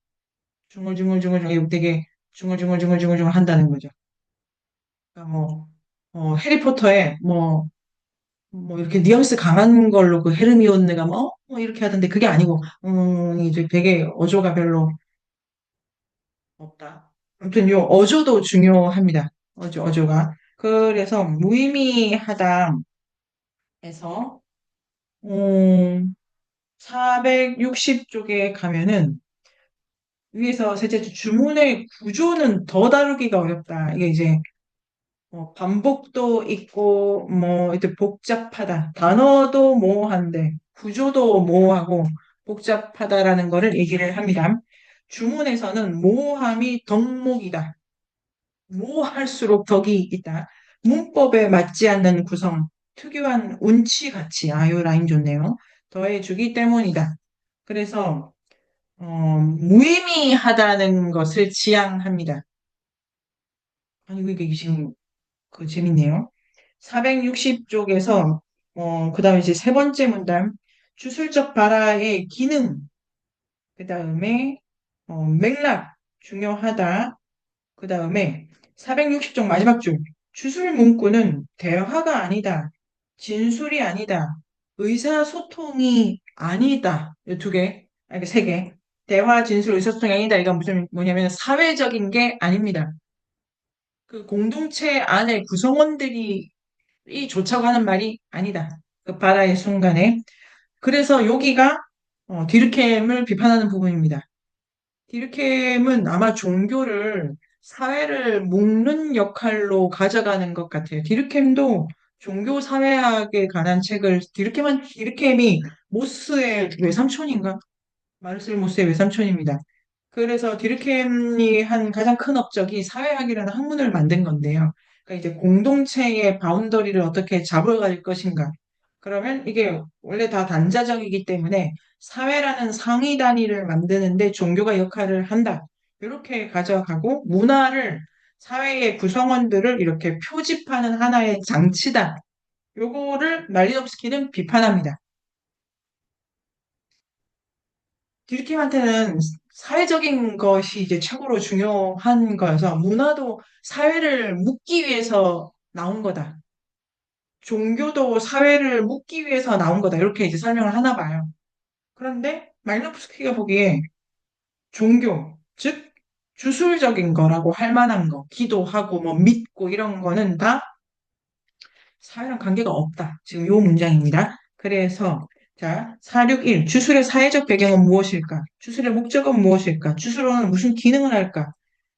[SPEAKER 1] 중얼중얼중얼중얼 되게 중얼중얼중얼중얼 한다는 거죠. 그러니까 해리포터에 뭐 이렇게 뉘앙스 강한 걸로 그 헤르미온느가 뭐 이렇게 하던데 그게 아니고, 이제 되게 어조가 별로 없다. 아무튼 요 어조도 중요합니다. 어조가. 그래서 무의미하다 해서, 460쪽에 가면은 위에서 셋째 줄 주문의 구조는 더 다루기가 어렵다. 이게 이제 반복도 있고 뭐 이제 복잡하다. 단어도 모호한데 구조도 모호하고 복잡하다라는 거를 얘기를 합니다. 주문에서는 모호함이 덕목이다. 모호할수록 덕이 있다. 문법에 맞지 않는 구성, 특유한 운치 가치, 요 라인 좋네요. 더해주기 때문이다. 그래서 무의미하다는 것을 지향합니다. 아니, 이게 지금 재밌네요. 460쪽에서 그다음에 이제 세 번째 문단 주술적 발화의 기능, 그다음에 맥락 중요하다. 그다음에 460쪽 마지막 줄 주술 문구는 대화가 아니다. 진술이 아니다. 의사소통이 아니다. 이 두 개, 아니 세 개. 대화, 진술, 의사소통이 아니다. 이건 무슨 뭐냐면 사회적인 게 아닙니다. 그 공동체 안에 구성원들이 이 좋자고 하는 말이 아니다. 그 바라의 순간에. 그래서 여기가 디르켐을 비판하는 부분입니다. 디르켐은 아마 종교를 사회를 묶는 역할로 가져가는 것 같아요. 디르켐도 종교 사회학에 관한 책을 디르켐이 모스의 외삼촌인가? 마르셀 모스의 외삼촌입니다. 그래서 디르켐이 한 가장 큰 업적이 사회학이라는 학문을 만든 건데요. 그러니까 이제 공동체의 바운더리를 어떻게 잡아갈 것인가. 그러면 이게 원래 다 단자적이기 때문에 사회라는 상위 단위를 만드는데 종교가 역할을 한다. 이렇게 가져가고 문화를 사회의 구성원들을 이렇게 표집하는 하나의 장치다. 요거를 말리nov스키는 비판합니다. 디르킴한테는 사회적인 것이 이제 최고로 중요한 거여서 문화도 사회를 묶기 위해서 나온 거다. 종교도 사회를 묶기 위해서 나온 거다. 이렇게 이제 설명을 하나 봐요. 그런데 말리노프스키가 보기에 종교, 즉 주술적인 거라고 할 만한 거, 기도하고 뭐 믿고 이런 거는 다 사회랑 관계가 없다. 지금 요 문장입니다. 그래서 자, 461 주술의 사회적 배경은 무엇일까? 주술의 목적은 무엇일까? 주술은 무슨 기능을 할까?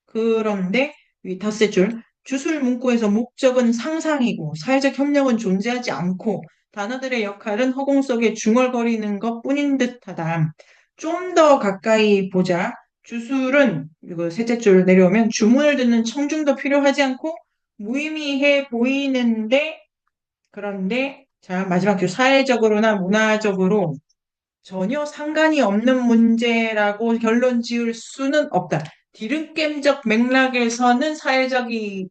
[SPEAKER 1] 그런데 이 덧세 줄 주술 문구에서 목적은 상상이고 사회적 협력은 존재하지 않고 단어들의 역할은 허공 속에 중얼거리는 것뿐인 듯하다. 좀 더 가까이 보자. 주술은 이거 셋째 줄 내려오면 주문을 듣는 청중도 필요하지 않고 무의미해 보이는데 그런데 자 마지막 줄 사회적으로나 문화적으로 전혀 상관이 없는 문제라고 결론 지을 수는 없다. 디귿겜적 맥락에서는 사회적이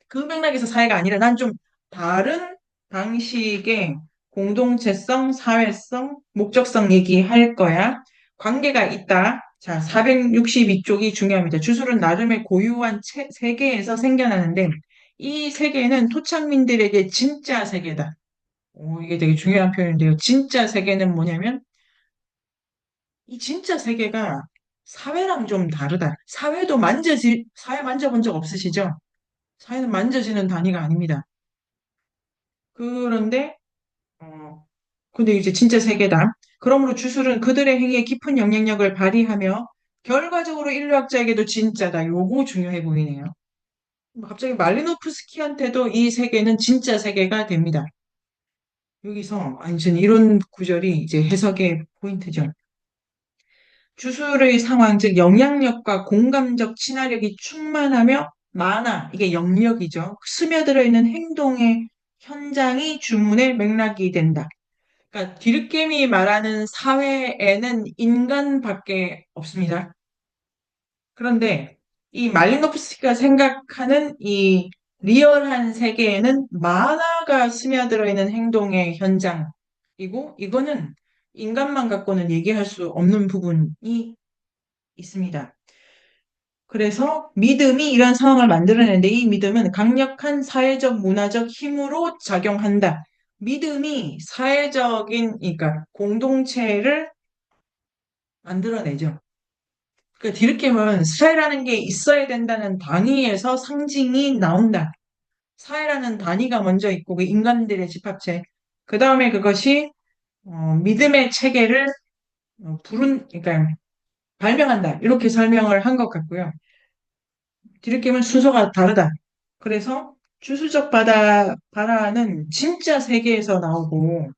[SPEAKER 1] 그 맥락에서 사회가 아니라 난 좀 다른 방식의 공동체성, 사회성, 목적성 얘기할 거야. 관계가 있다. 자, 462쪽이 중요합니다. 주술은 나름의 고유한 세계에서 생겨나는데 이 세계는 토착민들에게 진짜 세계다. 이게 되게 중요한 표현인데요. 진짜 세계는 뭐냐면 이 진짜 세계가 사회랑 좀 다르다. 사회 만져본 적 없으시죠? 사회는 만져지는 단위가 아닙니다. 그런데, 근데 이제 진짜 세계다. 그러므로 주술은 그들의 행위에 깊은 영향력을 발휘하며 결과적으로 인류학자에게도 진짜다. 요거 중요해 보이네요. 갑자기 말리노프스키한테도 이 세계는 진짜 세계가 됩니다. 여기서 완전 이런 구절이 이제 해석의 포인트죠. 주술의 상황, 즉 영향력과 공감적 친화력이 충만하며 많아. 이게 영역이죠. 스며들어 있는 행동의 현장이 주문의 맥락이 된다. 그러니까 디르케미 말하는 사회에는 인간밖에 없습니다. 그런데 이 말리노프스키가 생각하는 이 리얼한 세계에는 만화가 스며들어 있는 행동의 현장이고 이거는 인간만 갖고는 얘기할 수 없는 부분이 있습니다. 그래서 믿음이 이런 상황을 만들어내는데 이 믿음은 강력한 사회적 문화적 힘으로 작용한다. 믿음이 사회적인 그러니까 공동체를 만들어내죠. 그 디르케는 사회라는 게 있어야 된다는 단위에서 상징이 나온다. 사회라는 단위가 먼저 있고 그 인간들의 집합체. 그 다음에 그것이 믿음의 체계를 그러니까 발명한다. 이렇게 설명을 한 것 같고요. 디르케는 순서가 다르다. 그래서 주수적 바다는 진짜 세계에서 나오고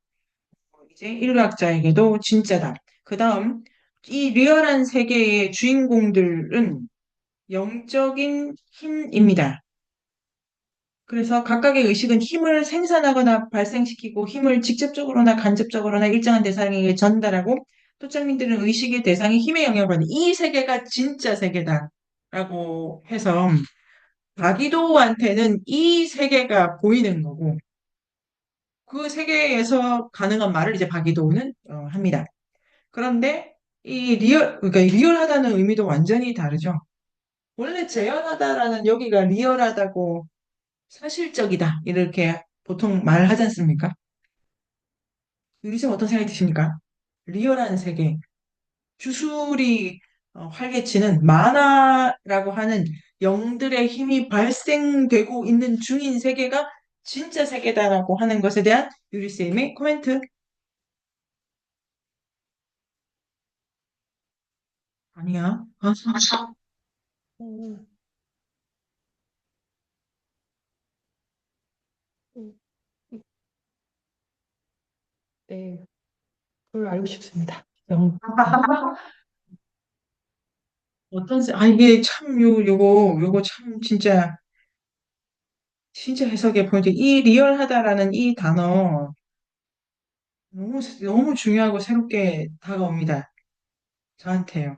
[SPEAKER 1] 이제 인류학자에게도 진짜다. 그 다음 이 리얼한 세계의 주인공들은 영적인 힘입니다. 그래서 각각의 의식은 힘을 생산하거나 발생시키고 힘을 직접적으로나 간접적으로나 일정한 대상에게 전달하고 또장민들은 의식의 대상이 힘의 영향을 받는 이 세계가 진짜 세계다라고 해서 바기도우한테는 이 세계가 보이는 거고 그 세계에서 가능한 말을 이제 바기도우는 합니다. 그런데 이 그러니까 리얼하다는 의미도 완전히 다르죠. 원래 재현하다라는 여기가 리얼하다고 사실적이다 이렇게 보통 말하지 않습니까? 유리쌤 어떤 생각이 드십니까? 리얼한 세계, 주술이 활개치는 만화라고 하는 영들의 힘이 발생되고 있는 중인 세계가 진짜 세계다라고 하는 것에 대한 유리쌤의 코멘트 아니야.
[SPEAKER 2] 음, 음, 네, 그걸 알고 싶습니다.
[SPEAKER 1] 이게 참, 요거 참, 진짜 해석의 포인트. 이 리얼하다라는 이 단어, 너무 중요하고 새롭게 다가옵니다. 저한테요.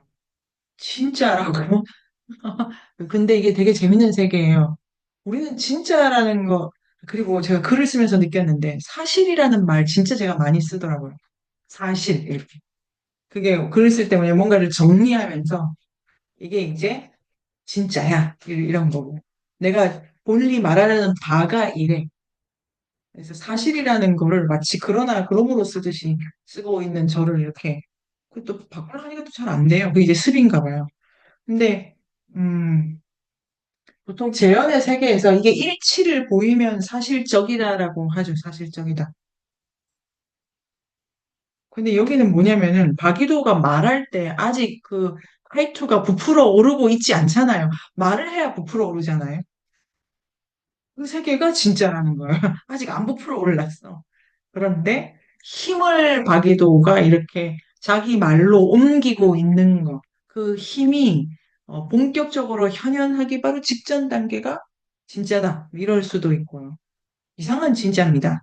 [SPEAKER 1] 진짜라고. 근데 이게 되게 재밌는 세계예요. 우리는 진짜라는 거, 그리고 제가 글을 쓰면서 느꼈는데, 사실이라는 말 진짜 제가 많이 쓰더라고요. 사실, 이렇게. 그게 글을 쓸 때 뭔가를 정리하면서, 이게 이제 진짜야. 이런 거고. 내가 본리 말하려는 바가 이래. 그래서 사실이라는 거를 마치 그러나 그러므로 쓰듯이 쓰고 있는 저를 이렇게 그또 바꾸려 하니까 또 잘 안 돼요. 그게 이제 습인가 봐요. 근데 음, 보통 재현의 세계에서 이게 일치를 보이면 사실적이다라고 하죠. 사실적이다. 근데 여기는 뭐냐면은 바기도가 말할 때 아직 그 하이투가 부풀어 오르고 있지 않잖아요. 말을 해야 부풀어 오르잖아요. 그 세계가 진짜라는 거예요. 아직 안 부풀어 올랐어. 그런데 힘을 바기도가 이렇게 자기 말로 옮기고 있는 거, 그 힘이 본격적으로 현현하기 바로 직전 단계가 진짜다. 이럴 수도 있고요. 이상한 진짜입니다.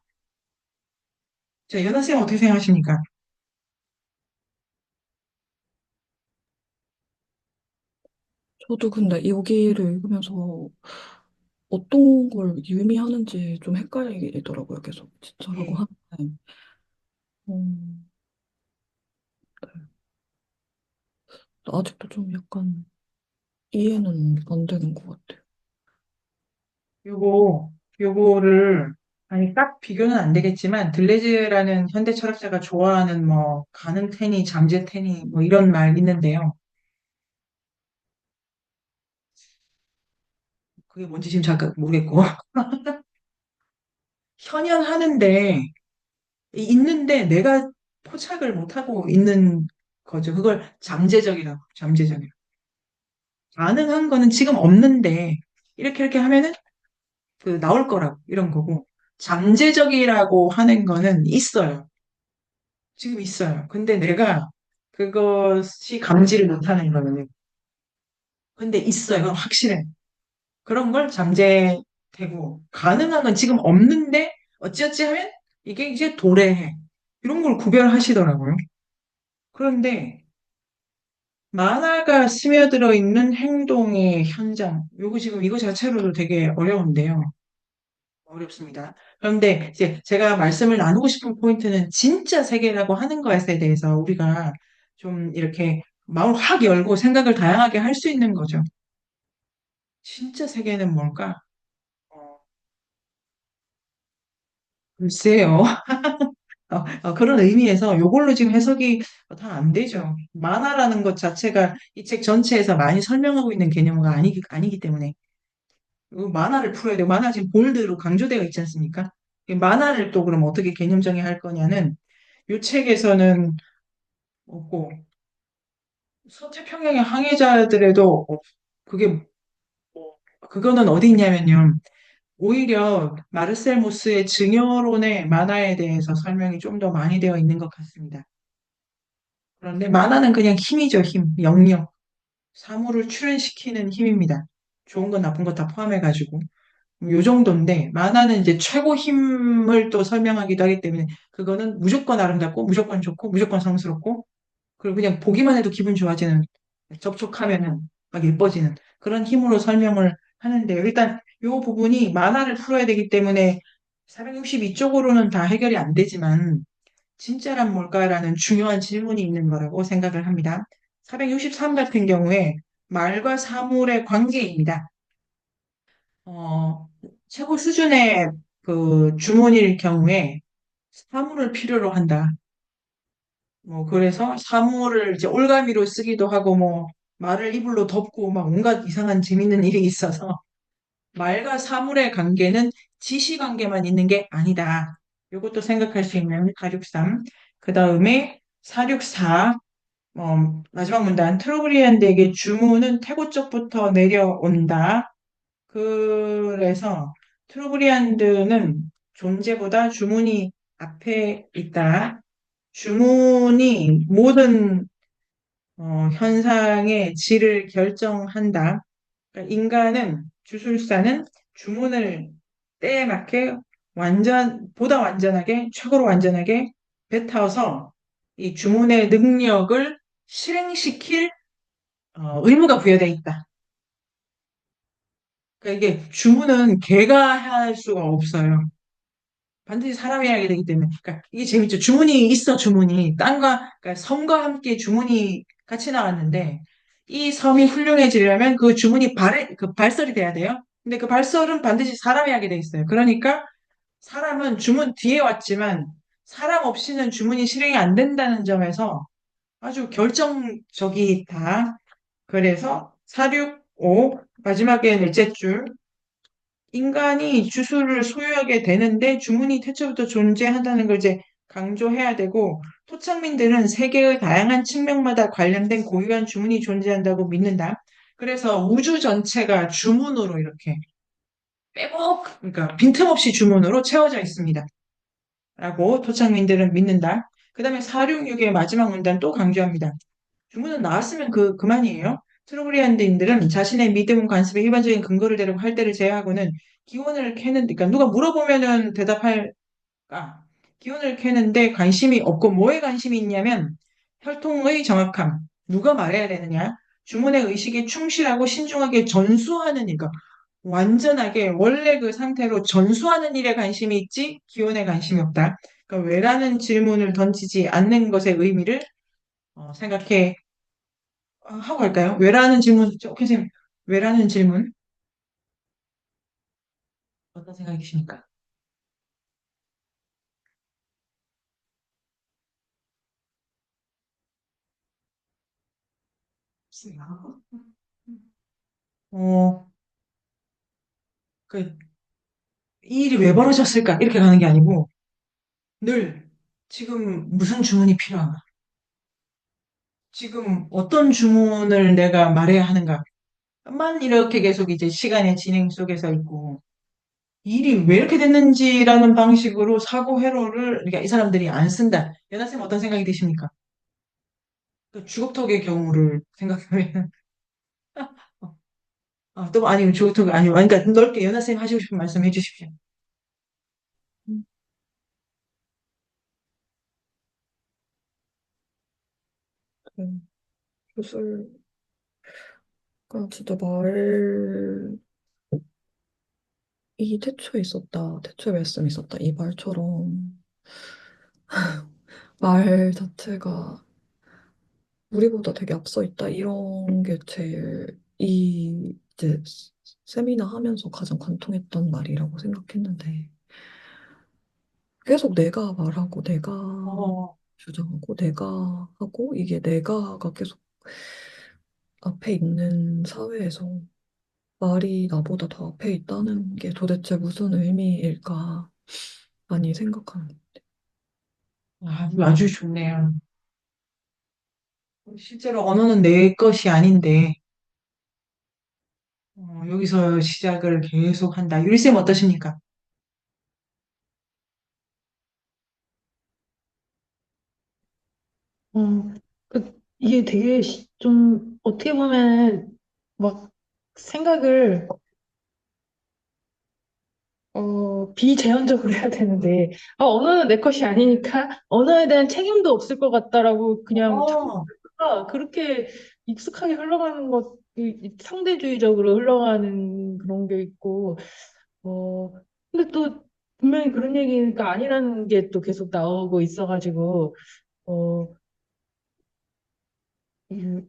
[SPEAKER 1] 자, 연하쌤 어떻게 생각하십니까?
[SPEAKER 4] 저도 근데 여기를 읽으면서 어떤 걸 의미하는지 좀 헷갈리더라고요, 계속. 진짜라고
[SPEAKER 1] 예.
[SPEAKER 4] 하는데. 음, 아직도 좀 약간 이해는 안 되는 것 같아요.
[SPEAKER 1] 요거, 요거를, 아니, 딱 비교는 안 되겠지만, 들레즈라는 현대 철학자가 좋아하는 뭐, 가능테니, 잠재테니, 뭐, 이런 말 있는데요. 그게 뭔지 지금 잠깐 모르겠고. 현현하는데, 있는데 내가 포착을 못하고 있는 거죠. 그걸 잠재적이라고, 잠재적이라고. 가능한 거는 지금 없는데, 이렇게 하면은 그 나올 거라고, 이런 거고. 잠재적이라고 하는 거는 있어요. 지금 있어요. 근데 내가 그것이 감지를 못하는 거는, 근데 있어요. 그건 확실해. 그런 걸 잠재되고, 가능한 건 지금 없는데, 어찌어찌 하면 이게 이제 도래해. 이런 걸 구별하시더라고요. 그런데 만화가 스며들어 있는 행동의 현장, 요거 지금 이거 자체로도 되게 어려운데요. 어렵습니다. 그런데 이제 제가 말씀을 나누고 싶은 포인트는 진짜 세계라고 하는 것에 대해서 우리가 좀 이렇게 마음을 확 열고 생각을 다양하게 할 수 있는 거죠. 진짜 세계는 뭘까? 어, 글쎄요. 그런 의미에서 요걸로 지금 해석이 다 안 되죠. 만화라는 것 자체가 이 책 전체에서 많이 설명하고 있는 개념은 아니기 때문에. 만화를 풀어야 돼요. 만화 지금 볼드로 강조되어 있지 않습니까? 이 만화를 또 그럼 어떻게 개념 정의할 거냐는 이 책에서는 없고 서태평양의 항해자들에도 그게 뭐- 그거는 어디 있냐면요. 오히려 마르셀 모스의 증여론의 만화에 대해서 설명이 좀 더 많이 되어 있는 것 같습니다. 그런데 만화는 그냥 힘이죠, 힘, 영역. 사물을 출현시키는 힘입니다. 좋은 건 나쁜 거 다 포함해가지고. 요 정도인데, 만화는 이제 최고 힘을 또 설명하기도 하기 때문에, 그거는 무조건 아름답고, 무조건 좋고, 무조건 성스럽고, 그리고 그냥 보기만 해도 기분 좋아지는, 접촉하면은 막 예뻐지는 그런 힘으로 설명을 하는데요. 일단 요 부분이 만화를 풀어야 되기 때문에 462쪽으로는 다 해결이 안 되지만, 진짜란 뭘까라는 중요한 질문이 있는 거라고 생각을 합니다. 463 같은 경우에 말과 사물의 관계입니다. 어, 최고 수준의 그 주문일 경우에 사물을 필요로 한다. 뭐 그래서 사물을 이제 올가미로 쓰기도 하고 뭐 말을 이불로 덮고 막 온갖 이상한 재밌는 일이 있어서 말과 사물의 관계는 지시 관계만 있는 게 아니다. 이것도 생각할 수 있는 463. 그 다음에 464. 마지막 문단. 트러블리안드에게 주문은 태고 쪽부터 내려온다. 그래서 트러블리안드는 존재보다 주문이 앞에 있다. 주문이 모든 현상의 질을 결정한다. 그러니까 인간은 주술사는 주문을 때에 맞게 보다 완전하게 최고로 완전하게 뱉어서 이 주문의 능력을 실행시킬 의무가 부여되어 있다. 그러니까 이게 주문은 개가 할 수가 없어요. 반드시 사람이 하게 되기 때문에. 그러니까 이게 재밌죠. 주문이 있어, 주문이. 그러니까 섬과 함께 주문이 같이 나왔는데, 이 섬이 훌륭해지려면 그 주문이 그 발설이 돼야 돼요. 근데 그 발설은 반드시 사람이 하게 돼 있어요. 그러니까 사람은 주문 뒤에 왔지만, 사람 없이는 주문이 실행이 안 된다는 점에서 아주 결정적이다. 그래서 465, 마지막에 넷째 줄. 인간이 주술을 소유하게 되는데 주문이 태초부터 존재한다는 걸 이제 강조해야 되고 토착민들은 세계의 다양한 측면마다 관련된 고유한 주문이 존재한다고 믿는다. 그래서 우주 전체가 주문으로 이렇게 그러니까 빈틈없이 주문으로 채워져 있습니다. 라고 토착민들은 믿는다. 그 다음에 466의 마지막 문단 또 강조합니다. 주문은 나왔으면 그만이에요. 트로브리안드인들은 자신의 믿음 관습의 일반적인 근거를 대려고 할 때를 제외하고는 기원을 캐는, 그러니까 누가 물어보면은 대답할까? 기원을 캐는데 관심이 없고 뭐에 관심이 있냐면 혈통의 정확함, 누가 말해야 되느냐, 주문의 의식에 충실하고 신중하게 전수하는 일, 그러니까 완전하게 원래 그 상태로 전수하는 일에 관심이 있지 기원에 관심이 없다. 그러니까 왜라는 질문을 던지지 않는 것의 의미를 생각해 하고 갈까요? 왜라는 질문, 선생님, 왜라는 질문 어떤 생각이십니까? 어, 그, 이 일이 왜 벌어졌을까? 이렇게 가는 게 아니고, 늘, 지금 무슨 주문이 필요한가? 지금 어떤 주문을 내가 말해야 하는가? 만 이렇게 계속 이제 시간의 진행 속에서 있고, 이 일이 왜 이렇게 됐는지라는 방식으로 사고 회로를, 그러니까 이 사람들이 안 쓴다. 연하쌤 어떤 생각이 드십니까? 그 주걱턱의 경우를 생각하면, 또 아니면 주걱턱, 아니면, 그러니까 넓게 연하쌤 하시고 싶은 말씀 해주십시오.
[SPEAKER 4] 교술, 그냥 진짜 말이 태초에 있었다, 태초에 말씀이 있었다, 이 말처럼 말 자체가 우리보다 되게 앞서 있다, 이런 게 제일 이제 세미나 하면서 가장 관통했던 말이라고 생각했는데 계속 내가 말하고 내가
[SPEAKER 1] 어,
[SPEAKER 4] 주장하고 내가 하고 이게 내가가 계속 앞에 있는 사회에서 말이 나보다 더 앞에 있다는 게 도대체 무슨 의미일까 많이 생각합니다.
[SPEAKER 1] 아주 좋네요. 실제로 언어는 내 것이 아닌데, 여기서 시작을 계속 한다. 유리쌤 어떠십니까?
[SPEAKER 2] 어, 이게 되게 좀 어떻게 보면 막 생각을 비제한적으로 해야 되는데, 언어는 내 것이 아니니까 언어에 대한 책임도 없을 것 같다라고 그냥
[SPEAKER 1] 어,
[SPEAKER 2] 자꾸가 그렇게 익숙하게 흘러가는 것, 이 상대주의적으로 흘러가는 그런 게 있고, 어, 근데 또 분명히 그런 얘기니까 아니라는 게 또 계속 나오고 있어가지고, 어, 이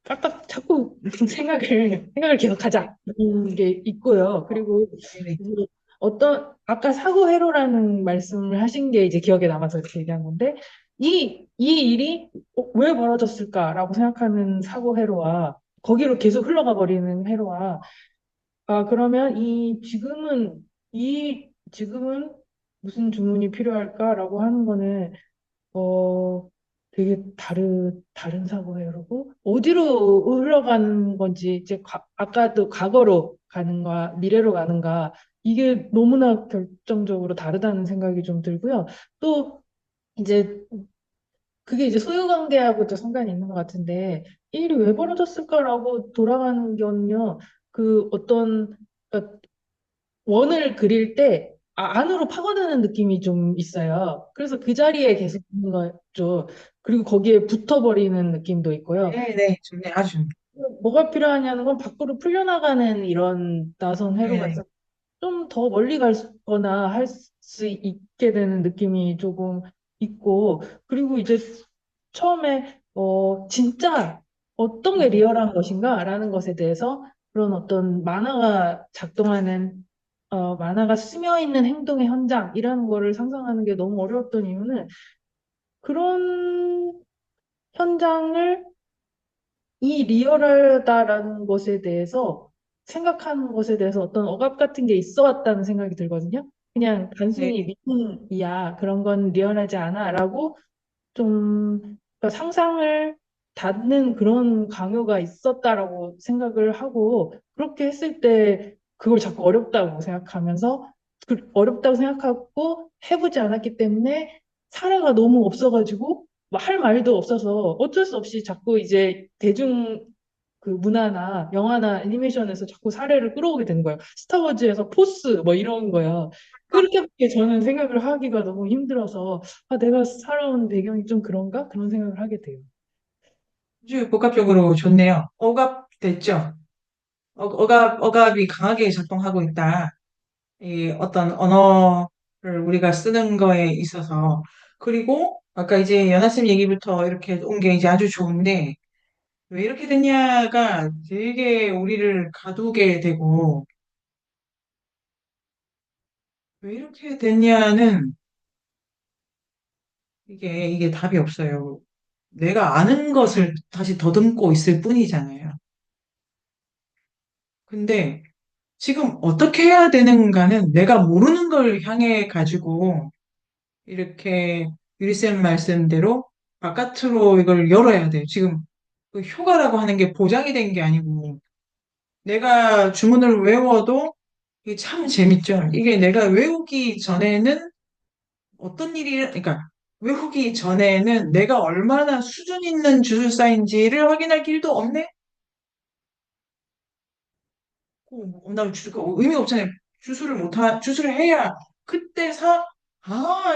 [SPEAKER 2] 딱딱 자꾸 생각을 계속하자 이런 게 있고요. 그리고
[SPEAKER 1] 네네.
[SPEAKER 2] 이제 어떤 아까 사고 회로라는 말씀을 하신 게 이제 기억에 남아서 이렇게 얘기한 건데 이 일이 왜 벌어졌을까라고 생각하는 사고 회로와 거기로 계속 흘러가 버리는 회로와 그러면 지금은 무슨 주문이 필요할까라고 하는 거는 어, 되게 다른 사고회로고, 어디로 흘러가는 건지, 이제 아까도 과거로 가는가, 미래로 가는가, 이게 너무나 결정적으로 다르다는 생각이 좀 들고요. 또, 이제, 그게 이제 소유관계하고도 상관이 있는 것 같은데, 이 일이 왜 벌어졌을까라고 돌아가는 거는요, 그러니까 원을 그릴 때 안으로 파고드는 느낌이 좀 있어요. 그래서 그 자리에 계속 있는 거죠. 그리고 거기에 붙어버리는 느낌도 있고요.
[SPEAKER 1] 네네. 좋네. 아주 좋네.
[SPEAKER 2] 뭐가 필요하냐는 건 밖으로 풀려나가는 이런 나선 회로가
[SPEAKER 1] 네네.
[SPEAKER 2] 있어. 좀 더 멀리 가거나 할 수 있게 되는 느낌이 조금 있고, 그리고 이제 처음에 진짜 어떤 게 리얼한 것인가라는 것에 대해서 그런 어떤 만화가 스며 있는 행동의 현장이라는 거를 상상하는 게 너무 어려웠던 이유는 그런 현장을 이 리얼하다라는 것에 대해서 생각하는 것에 대해서 어떤 억압 같은 게 있어 왔다는 생각이 들거든요. 그냥 단순히
[SPEAKER 1] 네.
[SPEAKER 2] 미팅이야. 그런 건 리얼하지 않아라고 좀 그러니까 상상을 닫는 그런 강요가 있었다라고 생각을 하고 그렇게 했을 때 그걸 자꾸 어렵다고 생각하면서 어렵다고 생각하고 해보지 않았기 때문에 사례가 너무 없어가지고 할 말도 없어서 어쩔 수 없이 자꾸 이제 대중 그 문화나 영화나 애니메이션에서 자꾸 사례를 끌어오게 되는 거예요. 스타워즈에서 포스 뭐 이런 거요. 그렇게밖에 저는 생각을 하기가 너무 힘들어서 내가 살아온 배경이 좀 그런가? 그런 생각을 하게 돼요.
[SPEAKER 1] 아주 복합적으로 좋네요. 억압됐죠? 억압이 강하게 작동하고 있다. 이 어떤 언어를 우리가 쓰는 거에 있어서. 그리고 아까 이제 연하쌤 얘기부터 이렇게 온 게 이제 아주 좋은데, 왜 이렇게 됐냐가 되게 우리를 가두게 되고, 왜 이렇게 됐냐는 이게 답이 없어요. 내가 아는 것을 다시 더듬고 있을 뿐이잖아요. 근데 지금 어떻게 해야 되는가는 내가 모르는 걸 향해 가지고 이렇게 유리쌤 말씀대로 바깥으로 이걸 열어야 돼요. 지금 그 효과라고 하는 게 보장이 된 게 아니고 내가 주문을 외워도 이게 참 재밌죠. 이게 내가 외우기 전에는 어떤 일이, 그러니까 외우기 전에는 내가 얼마나 수준 있는 주술사인지를 확인할 길도 없네? 나 의미가 없잖아요. 주술을 해야 그때서,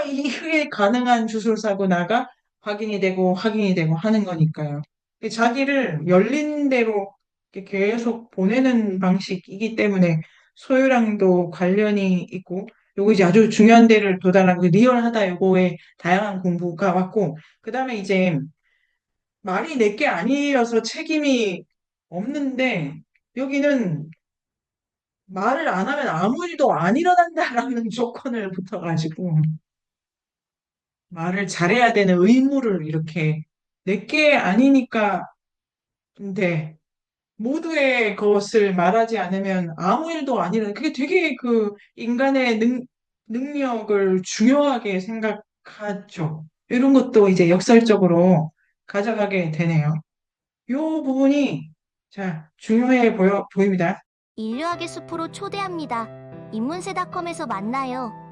[SPEAKER 1] 이게 가능한 주술사구나가 확인이 되고 확인이 되고 하는 거니까요. 자기를 열린 대로 이렇게 계속 보내는 방식이기 때문에 소유랑도 관련이 있고, 요거 이제 아주 중요한 데를 도달한 그 리얼하다 요거에 다양한 공부가 왔고, 그 다음에 이제 말이 내게 아니어서 책임이 없는데, 여기는 말을 안 하면 아무 일도 안 일어난다라는 조건을 붙어가지고, 말을 잘해야 되는 의무를 이렇게 내게 아니니까 근데 모두의 것을 말하지 않으면 아무 일도 안 일어나. 그게 되게 그 인간의 능력을 중요하게 생각하죠. 이런 것도 이제 역설적으로 가져가게 되네요. 요 부분이 자 중요해 보입니다.
[SPEAKER 5] 인류학의 숲으로 초대합니다. 인문세닷컴에서 만나요.